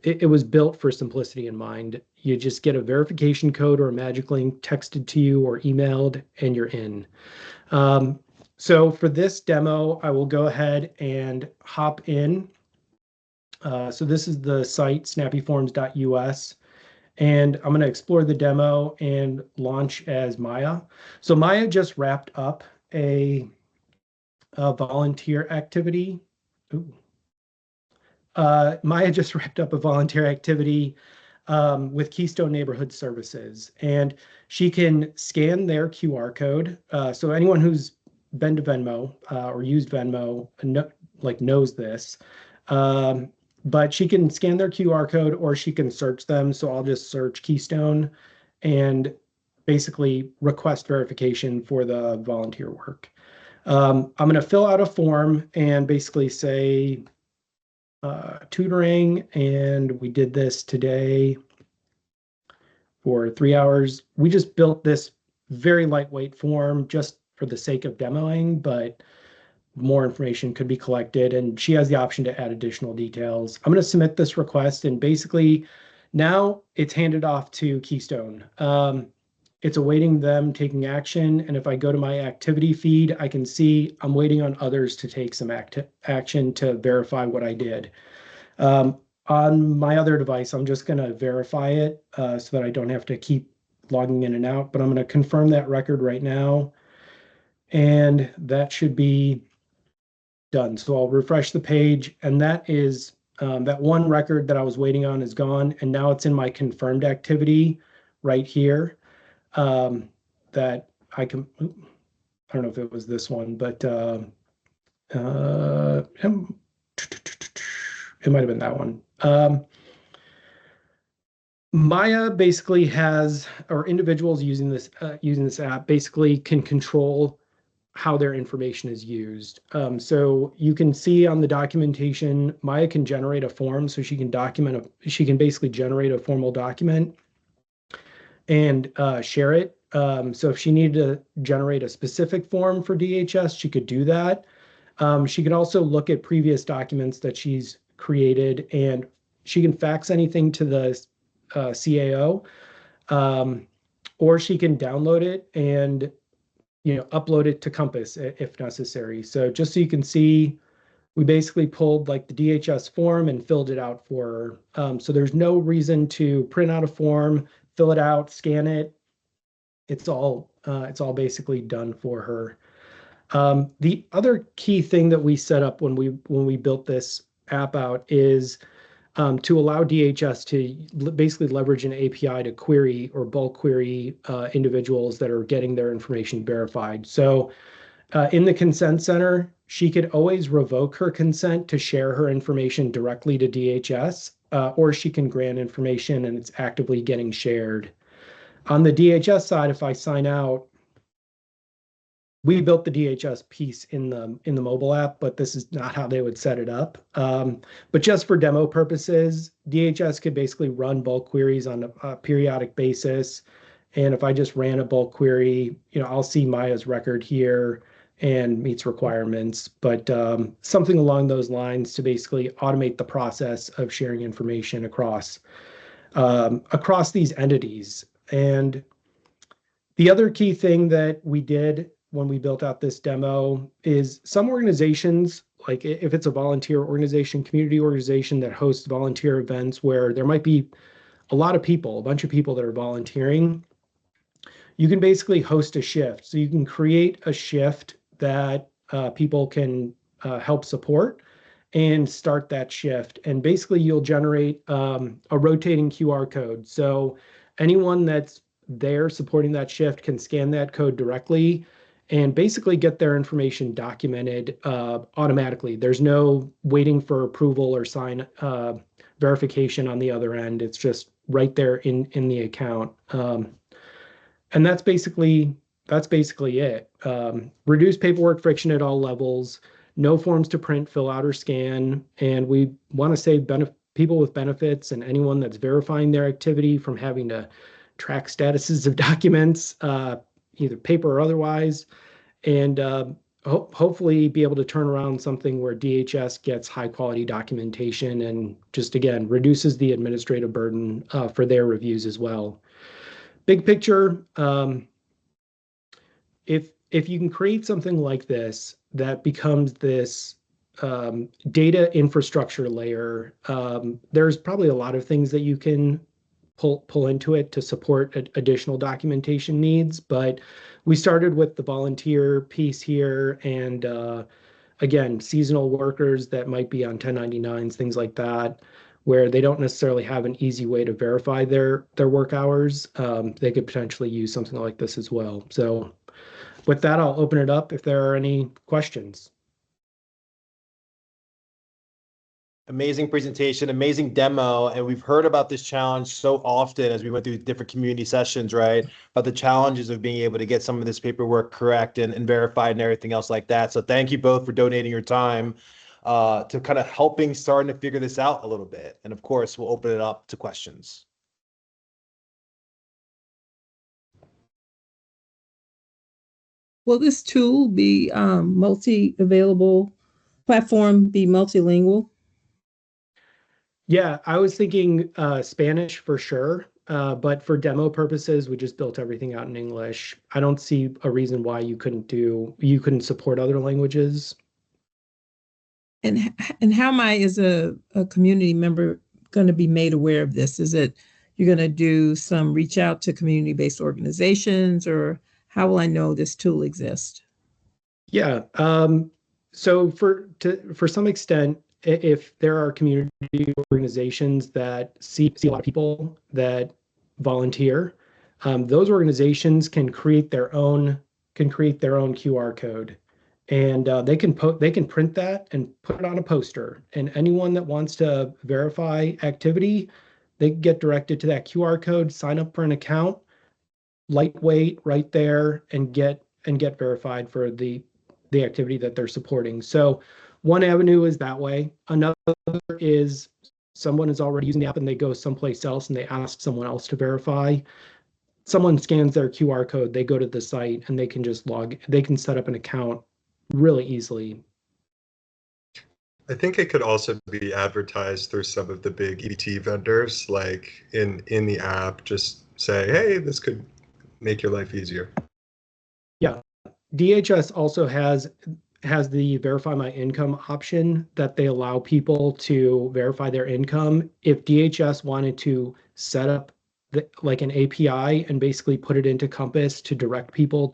it was built for simplicity in mind. You just get a verification code or a magic link texted to you or emailed, and you're in. So for this demo, I will go ahead and hop in. So this is the site, snappyforms.us. And I'm going to explore the demo and launch as Maya. So Maya just wrapped up a volunteer activity. Maya just wrapped up a volunteer activity with Keystone Neighborhood Services, and she can scan their QR code. So anyone who's been to Venmo or used Venmo knows this. But she can scan their QR code or she can search them. So I'll just search Keystone and basically request verification for the volunteer work. I'm going to fill out a form and basically say tutoring, and we did this today for 3 hours. We just built this very lightweight form just for the sake of demoing, but more information could be collected, and she has the option to add additional details. I'm going to submit this request, and basically now it's handed off to Keystone. It's awaiting them taking action, and if I go to my activity feed, I can see I'm waiting on others to take some action to verify what I did. On my other device, I'm just going to verify it so that I don't have to keep logging in and out, but I'm going to confirm that record right now, and that should be done. So I'll refresh the page, and that is that one record that I was waiting on is gone, and now it's in my confirmed activity right here. That I can, I don't know if it was this one, but it might have been that one. Maya basically has, or individuals using this app basically can control how their information is used. So you can see on the documentation, Maya can generate a form, so she can basically generate a formal document and share it. So if she needed to generate a specific form for DHS, she could do that. She could also look at previous documents that she's created, and she can fax anything to the CAO, or she can download it and upload it to Compass if necessary. So just so you can see, we basically pulled like the DHS form and filled it out for her. So there's no reason to print out a form, fill it out, scan it. It's all basically done for her. The other key thing that we set up when we built this app out is to allow DHS to basically leverage an API to query or bulk query individuals that are getting their information verified. So in the consent center, she could always revoke her consent to share her information directly to DHS, or she can grant information and it's actively getting shared. On the DHS side, if I sign out, we built the DHS piece in the mobile app, but this is not how they would set it up. But just for demo purposes, DHS could basically run bulk queries on a periodic basis. And if I just ran a bulk query, I'll see Maya's record here and meets requirements, but something along those lines to basically automate the process of sharing information across these entities. And the other key thing that we did when we built out this demo is some organizations, like if it's a volunteer organization, community organization that hosts volunteer events where there might be a bunch of people that are volunteering, you can basically host a shift. So you can create a shift that people can help support and start that shift. And basically you'll generate a rotating QR code. So anyone that's there supporting that shift can scan that code directly and basically get their information documented automatically. There's no waiting for approval or sign verification on the other end. It's just right there in the account. And that's basically it. Reduce paperwork friction at all levels, no forms to print, fill out, or scan. And we want to save people with benefits and anyone that's verifying their activity from having to track statuses of documents, either paper or otherwise, and hopefully be able to turn around something where DHS gets high quality documentation and just, again, reduces the administrative burden for their reviews as well. Big picture, if you can create something like this that becomes this data infrastructure layer, there's probably a lot of things that you can pull into it to support additional documentation needs. But we started with the volunteer piece here, and again, seasonal workers that might be on 1099s, things like that, where they don't necessarily have an easy way to verify their work hours. They could potentially use something like this as well. So with that, I'll open it up if there are any questions. Amazing presentation, amazing demo. And we've heard about this challenge so often as we went through different community sessions, right? About the challenges of being able to get some of this paperwork correct and verified and everything else like that. So thank you both for donating your time to kind of helping starting to figure this out a little bit. And of course, we'll open it up to questions. Will this tool be multi-available, platform be multilingual? Yeah, I was thinking Spanish for sure, but for demo purposes, we just built everything out in English. I don't see a reason why you couldn't support other languages. And how am I, as a community member, going to be made aware of this? Is it you're going to do some reach out to community-based organizations, or how will I know this tool exists? Yeah, so for some extent, if there are community organizations that see a lot of people that volunteer, those organizations can create their own QR code, and they can print that and put it on a poster. And anyone that wants to verify activity, they get directed to that QR code, sign up for an account, lightweight, right there, and get verified for the activity that they're supporting. So one avenue is that way. Another is someone is already using the app and they go someplace else and they ask someone else to verify. Someone scans their QR code, they go to the site, and they can just they can set up an account really easily. I think it could also be advertised through some of the big EDT vendors, like in the app, just say, hey, this could make your life easier. Yeah, DHS also has the verify my income option that they allow people to verify their income. If DHS wanted to set up like an API and basically put it into Compass to direct people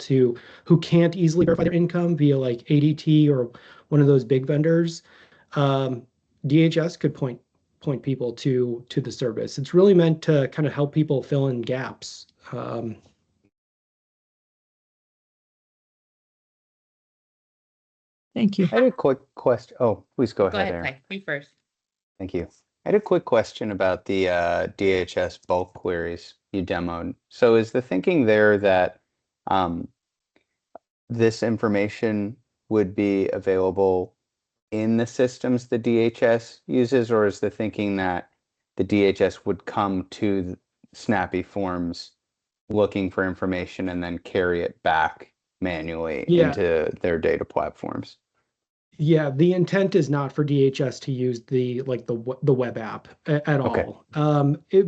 who can't easily verify their income via like ADT or one of those big vendors, DHS could point people to the service. It's really meant to kind of help people fill in gaps. Thank you. I had a quick question. Oh, please go ahead, Aaron. Clay. You first. Thank you. I had a quick question about the DHS bulk queries you demoed. So is the thinking there that this information would be available in the systems the DHS uses, or is the thinking that the DHS would come to Snappy Forms looking for information and then carry it back manually into their data platforms? Yeah, the intent is not for DHS to use the web app at all.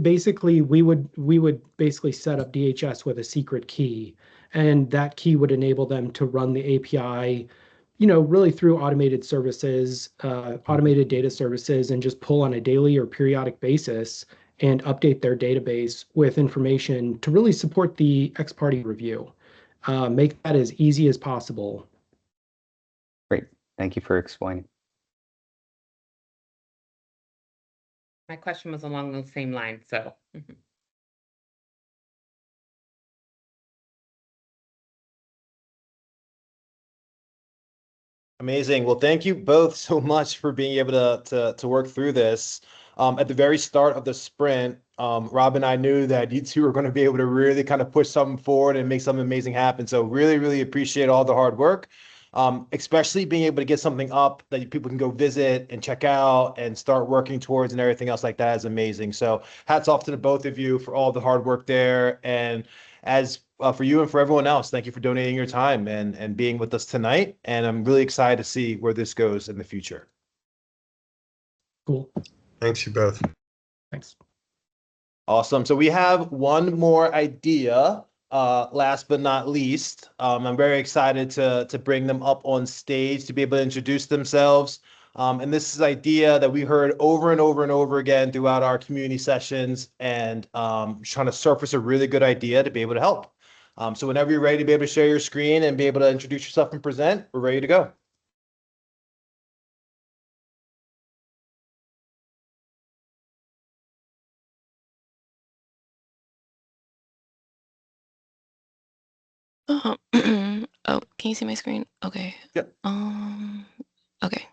Basically, we would basically set up DHS with a secret key, and that key would enable them to run the API, really through automated services, automated data services, and just pull on a daily or periodic basis and update their database with information to really support the ex parte review. Make that as easy as possible. Thank you for explaining. My question was along those same lines, so. Amazing. Well, thank you both so much for being able to work through this. At the very start of the sprint, Rob and I knew that you two were going to be able to really kind of push something forward and make something amazing happen. So really, really appreciate all the hard work, especially being able to get something up that people can go visit and check out and start working towards and everything else like that is amazing. So hats off to the both of you for all the hard work there. And as for you and for everyone else, thank you for donating your time and being with us tonight. And I'm really excited to see where this goes in the future. Cool. Thanks, you both. Thanks. Awesome. So we have one more idea, last but not least. I'm very excited to bring them up on stage to be able to introduce themselves. And this is an idea that we heard over and over and over again throughout our community sessions and trying to surface a really good idea to be able to help. So whenever you're ready to be able to share your screen and be able to introduce yourself and present, we're ready to go. Oh, can you see my screen? Okay. Yep. Okay.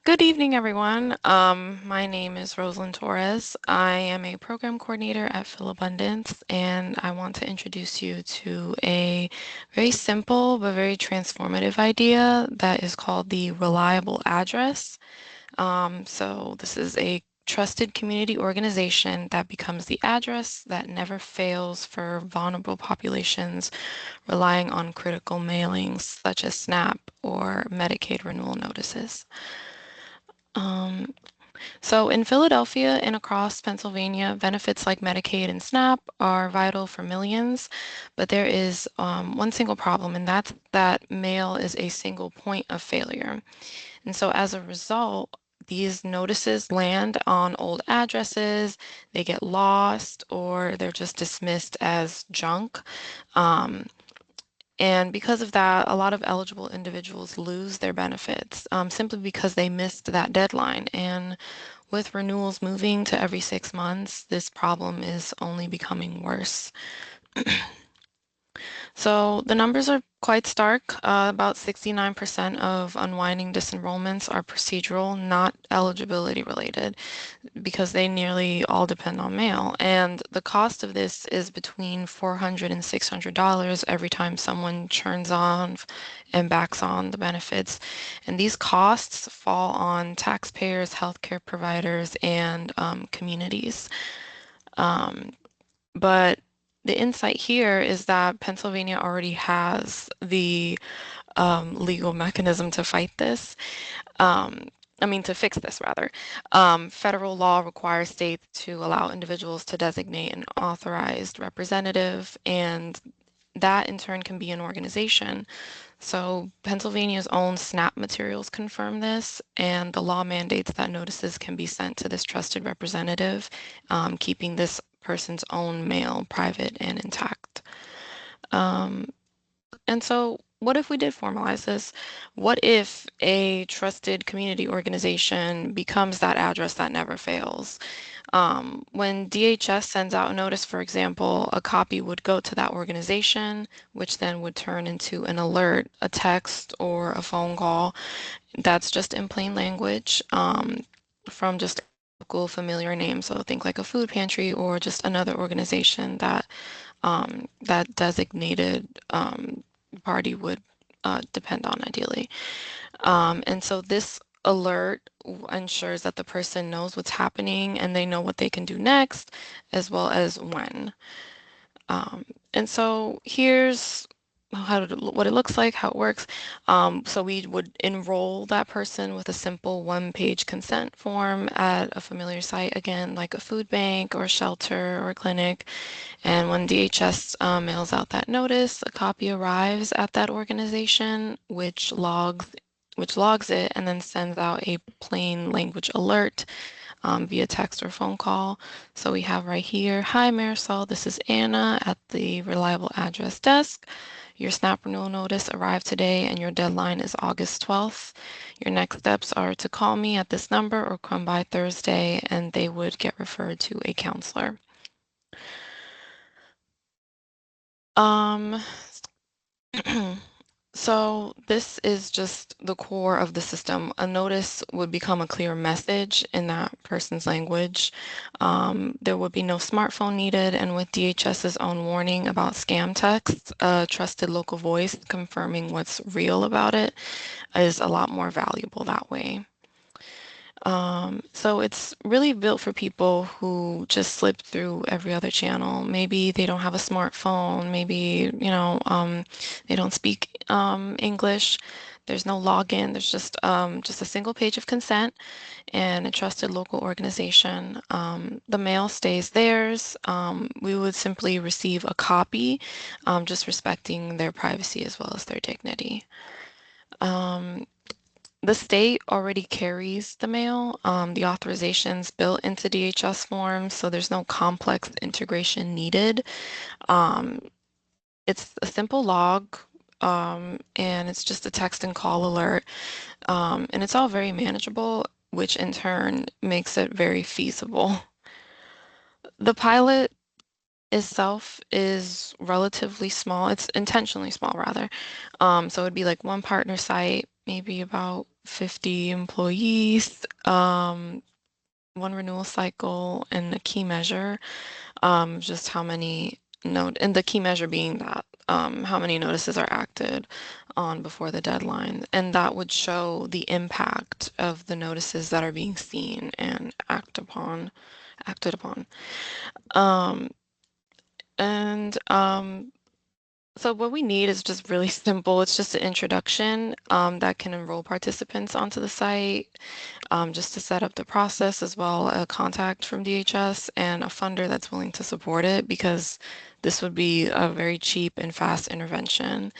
Good evening, everyone. My name is Rosalind Torres. I am a program coordinator at Philabundance, and I want to introduce you to a very simple but very transformative idea that is called the reliable address. So this is a trusted community organization that becomes the address that never fails for vulnerable populations relying on critical mailings such as SNAP or Medicaid renewal notices. So in Philadelphia and across Pennsylvania, benefits like Medicaid and SNAP are vital for millions, but there is one single problem, and that's that mail is a single point of failure. And so as a result, these notices land on old addresses, they get lost, or they're just dismissed as junk. And because of that, a lot of eligible individuals lose their benefits simply because they missed that deadline. And with renewals moving to every 6 months, this problem is only becoming worse. So the numbers are quite stark. About 69% of unwinding disenrollments are procedural, not eligibility related, because they nearly all depend on mail. And the cost of this is between $400 and $600 every time someone churns on and backs on the benefits. And these costs fall on taxpayers, healthcare providers, and communities. But the insight here is that Pennsylvania already has the legal mechanism to fight this. To fix this rather. Federal law requires states to allow individuals to designate an authorized representative, and that in turn can be an organization. So Pennsylvania's own SNAP materials confirm this, and the law mandates that notices can be sent to this trusted representative, keeping this person's own mail private and intact. And so what if we did formalize this? What if a trusted community organization becomes that address that never fails? When DHS sends out a notice, for example, a copy would go to that organization, which then would turn into an alert, a text, or a phone call that's just in plain language from just a local familiar name. So think like a food pantry or just another organization that that designated party would depend on ideally. And so this alert ensures that the person knows what's happening and they know what they can do next, as well as when. And so here's what it looks like, how it works. So we would enroll that person with a simple one-page consent form at a familiar site, again, like a food bank or a shelter or a clinic. And when DHS mails out that notice, a copy arrives at that organization, which logs it and then sends out a plain language alert via text or phone call. So we have right here, "Hi Marisol, this is Anna at the Reliable Address Desk. Your SNAP renewal notice arrived today and your deadline is August 12th. Your next steps are to call me at this number or come by Thursday and they would get referred to a counselor. So this is just the core of the system. A notice would become a clear message in that person's language. There would be no smartphone needed, and with DHS's own warning about scam texts, a trusted local voice confirming what's real about it is a lot more valuable that way. So it's really built for people who just slip through every other channel. Maybe they don't have a smartphone. Maybe, they don't speak English. There's no login. There's just a single page of consent and a trusted local organization. The mail stays theirs. We would simply receive a copy, just respecting their privacy as well as their dignity. The state already carries the mail. The authorization's built into DHS forms, so there's no complex integration needed. It's a simple log, and it's just a text and call alert. And it's all very manageable, which in turn makes it very feasible. The pilot itself is relatively small. It's intentionally small, rather. So it'd be like one partner site, maybe about 50 employees, one renewal cycle, and a key measure, just how many and the key measure being that how many notices are acted on before the deadline, and that would show the impact of the notices that are being seen and acted upon. And So what we need is just really simple. It's just an introduction that can enroll participants onto the site, just to set up the process, as well a contact from DHS and a funder that's willing to support it, because this would be a very cheap and fast intervention.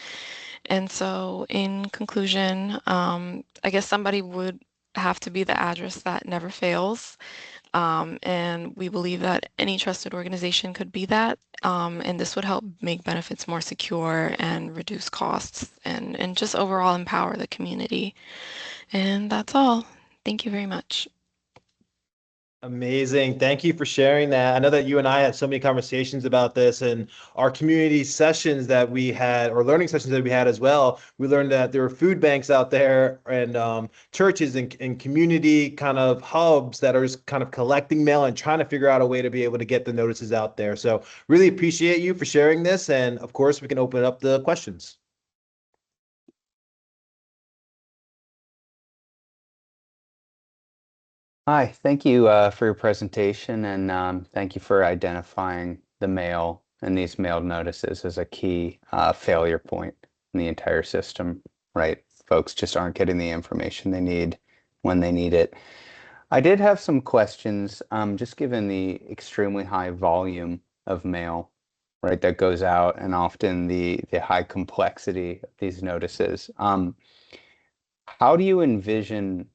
And so in conclusion, I guess somebody would have to be the address that never fails. And we believe that any trusted organization could be that. And this would help make benefits more secure and reduce costs and just overall empower the community. And that's all. Thank you very much. Amazing. Thank you for sharing that. I know that you and I had so many conversations about this, and our community sessions that we had, or learning sessions that we had as well. We learned that there are food banks out there and churches and community kind of hubs that are just kind of collecting mail and trying to figure out a way to be able to get the notices out there. So really appreciate you for sharing this. And of course, we can open up the questions. Hi, thank you for your presentation, and thank you for identifying the mail and these mailed notices as a key failure point in the entire system, right? Folks just aren't getting the information they need when they need it. I did have some questions, just given the extremely high volume of mail, right, that goes out, and often the high complexity of these notices. How do you envision,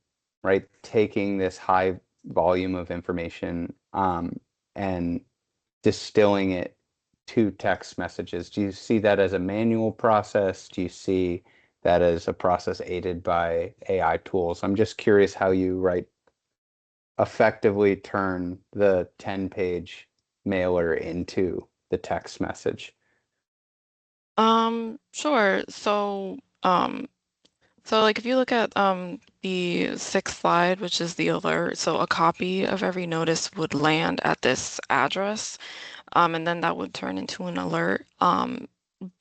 right, taking this high volume of information and distilling it to text messages? Do you see that as a manual process? Do you see that as a process aided by AI tools? I'm just curious how you, right, effectively turn the 10-page mailer into the text message. Sure. So like if you look at the sixth slide, which is the alert, so a copy of every notice would land at this address, and then that would turn into an alert.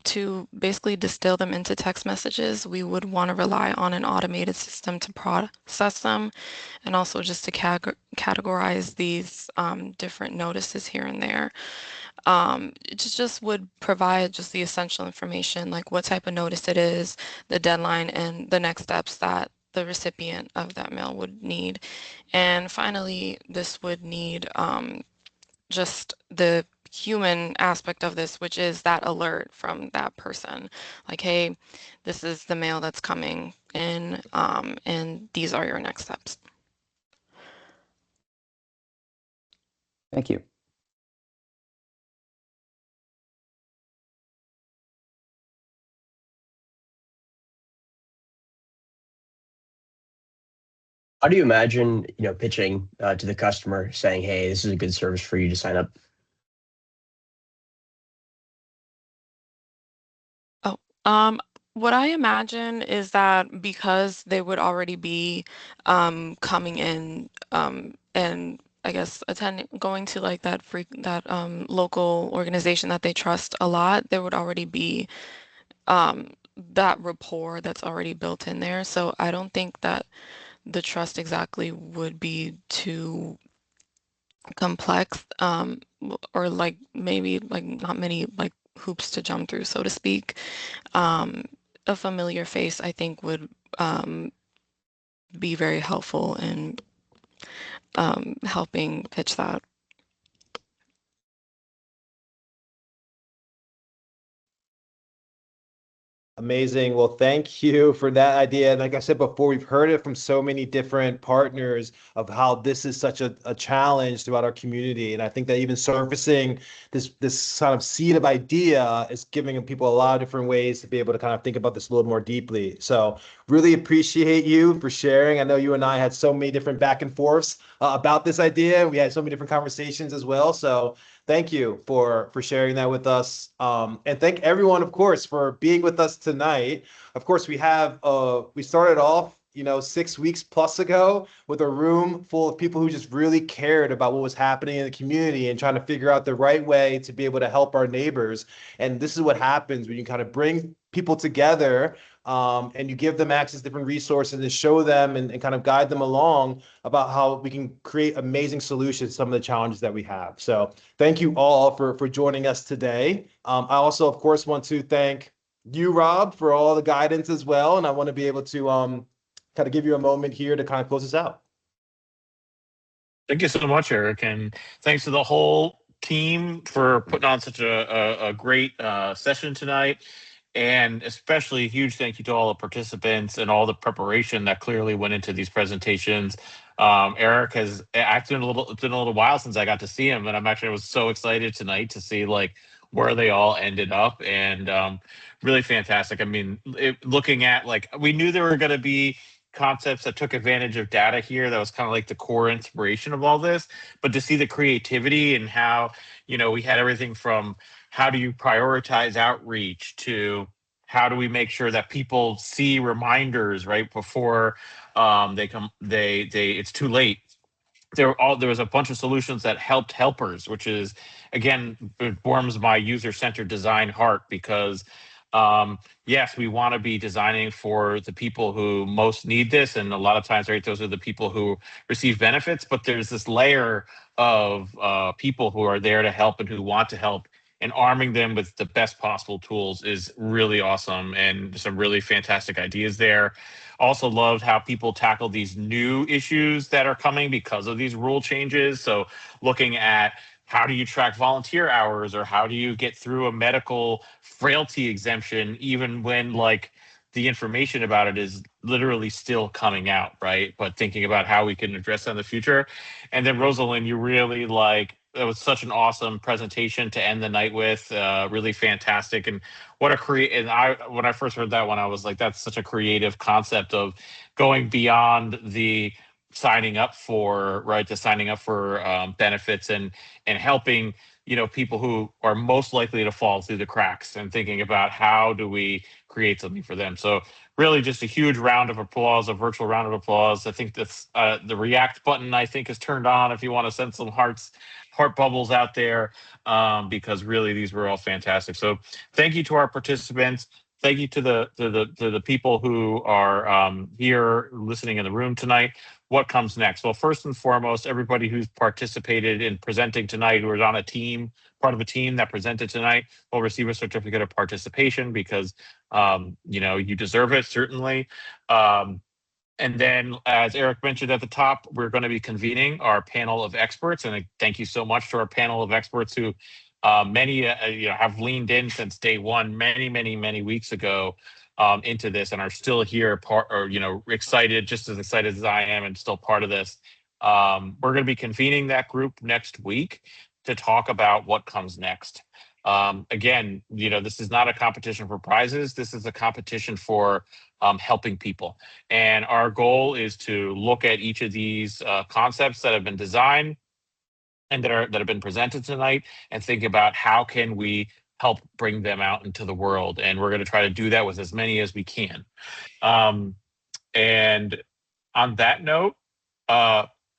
To basically distill them into text messages, we would want to rely on an automated system to process them, and also just to categorize these different notices here and there. It just would provide just the essential information, like what type of notice it is, the deadline, and the next steps that the recipient of that mail would need. And finally, this would need just the human aspect of this, which is that alert from that person. Like, hey, this is the mail that's coming in, and these are your next steps. Thank you. How do you imagine, pitching to the customer saying, hey, this is a good service for you to sign up? What I imagine is that because they would already be coming in and I guess going to like that local organization that they trust a lot, there would already be that rapport that's already built in there. So I don't think that the trust exactly would be too complex, or like maybe like not many like hoops to jump through, so to speak. A familiar face, I think, would be very helpful in helping pitch that. Amazing. Well, thank you for that idea. And like I said before, we've heard it from so many different partners of how this is such a challenge throughout our community. And I think that even surfacing this kind of seed of idea is giving people a lot of different ways to be able to kind of think about this a little more deeply. So really appreciate you for sharing. I know you and I had so many different back and forths about this idea. We had so many different conversations as well. So thank you for sharing that with us. And thank everyone, of course, for being with us tonight. Of course, we started off 6 weeks plus ago with a room full of people who just really cared about what was happening in the community and trying to figure out the right way to be able to help our neighbors. And this is what happens when you kind of bring people together, and you give them access to different resources and show them and kind of guide them along about how we can create amazing solutions to some of the challenges that we have. So thank you all for joining us today. I also, of course, want to thank you, Rob, for all the guidance as well. And I want to be able to kind of give you a moment here to kind of close this out. Thank you so much, Eric. And thanks to the whole team for putting on such a great session tonight. And especially a huge thank you to all the participants and all the preparation that clearly went into these presentations. Eric has actually it's been a little while since I got to see him, and I was so excited tonight to see like where they all ended up, and really fantastic. I mean, looking at like we knew there were going to be concepts that took advantage of data here. That was kind of like the core inspiration of all this, but to see the creativity and how we had everything from how do you prioritize outreach to how do we make sure that people see reminders right before it's too late. There was a bunch of solutions that helped helpers, which is again, it warms my user-centered design heart because yes, we want to be designing for the people who most need this, and a lot of times, right, those are the people who receive benefits. But there's this layer of people who are there to help and who want to help, and arming them with the best possible tools is really awesome, and some really fantastic ideas there. Also loved how people tackle these new issues that are coming because of these rule changes. So looking at how do you track volunteer hours, or how do you get through a medical frailty exemption even when like the information about it is literally still coming out, right? But thinking about how we can address that in the future. And then Rosalind, you really it was such an awesome presentation to end the night with, really fantastic. And when I first heard that one, I was like, that's such a creative concept of going beyond the signing up for benefits and helping people who are most likely to fall through the cracks, and thinking about how do we create something for them. So really just a huge round of applause, a virtual round of applause. I think that's the react button I think is turned on if you want to send some heart bubbles out there, because really these were all fantastic. So thank you to our participants. Thank you to the people who are here listening in the room tonight. What comes next? Well, first and foremost, everybody who's participated in presenting tonight, who is on part of a team that presented tonight, will receive a certificate of participation because you deserve it, certainly. And then, as Eric mentioned at the top, we're going to be convening our panel of experts. And thank you so much to our panel of experts who many have leaned in since day one, many weeks ago into this, and are still here, excited, just as excited as I am, and still part of this. We're going to be convening that group next week to talk about what comes next. Again, this is not a competition for prizes. This is a competition for helping people. And our goal is to look at each of these concepts that have been designed and that have been presented tonight and think about how can we help bring them out into the world. And we're going to try to do that with as many as we can. And on that note,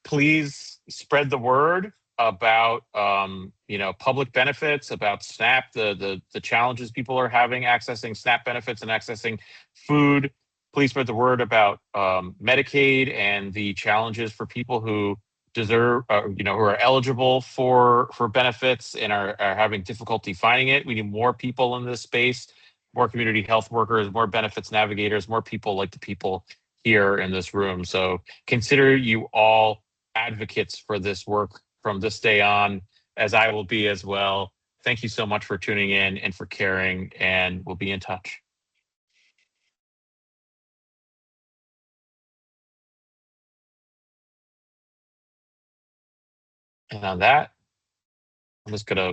please spread the word about public benefits, about SNAP, the challenges people are having accessing SNAP benefits and accessing food. Please spread the word about Medicaid and the challenges for people who deserve, who are eligible for benefits and are having difficulty finding it. We need more people in this space, more community health workers, more benefits navigators, more people like the people here in this room. So consider you all advocates for this work from this day on, as I will be as well. Thank you so much for tuning in and for caring, and we'll be in touch. And on that, I'm just gonna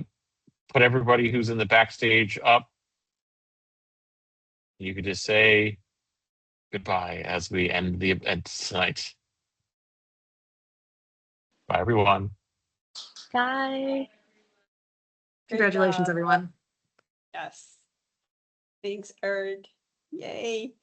put everybody who's in the backstage up. You could just say goodbye as we end the event tonight. Bye, everyone. Bye. Congratulations, job. everyone. Yes. Thanks, Erd. Yay.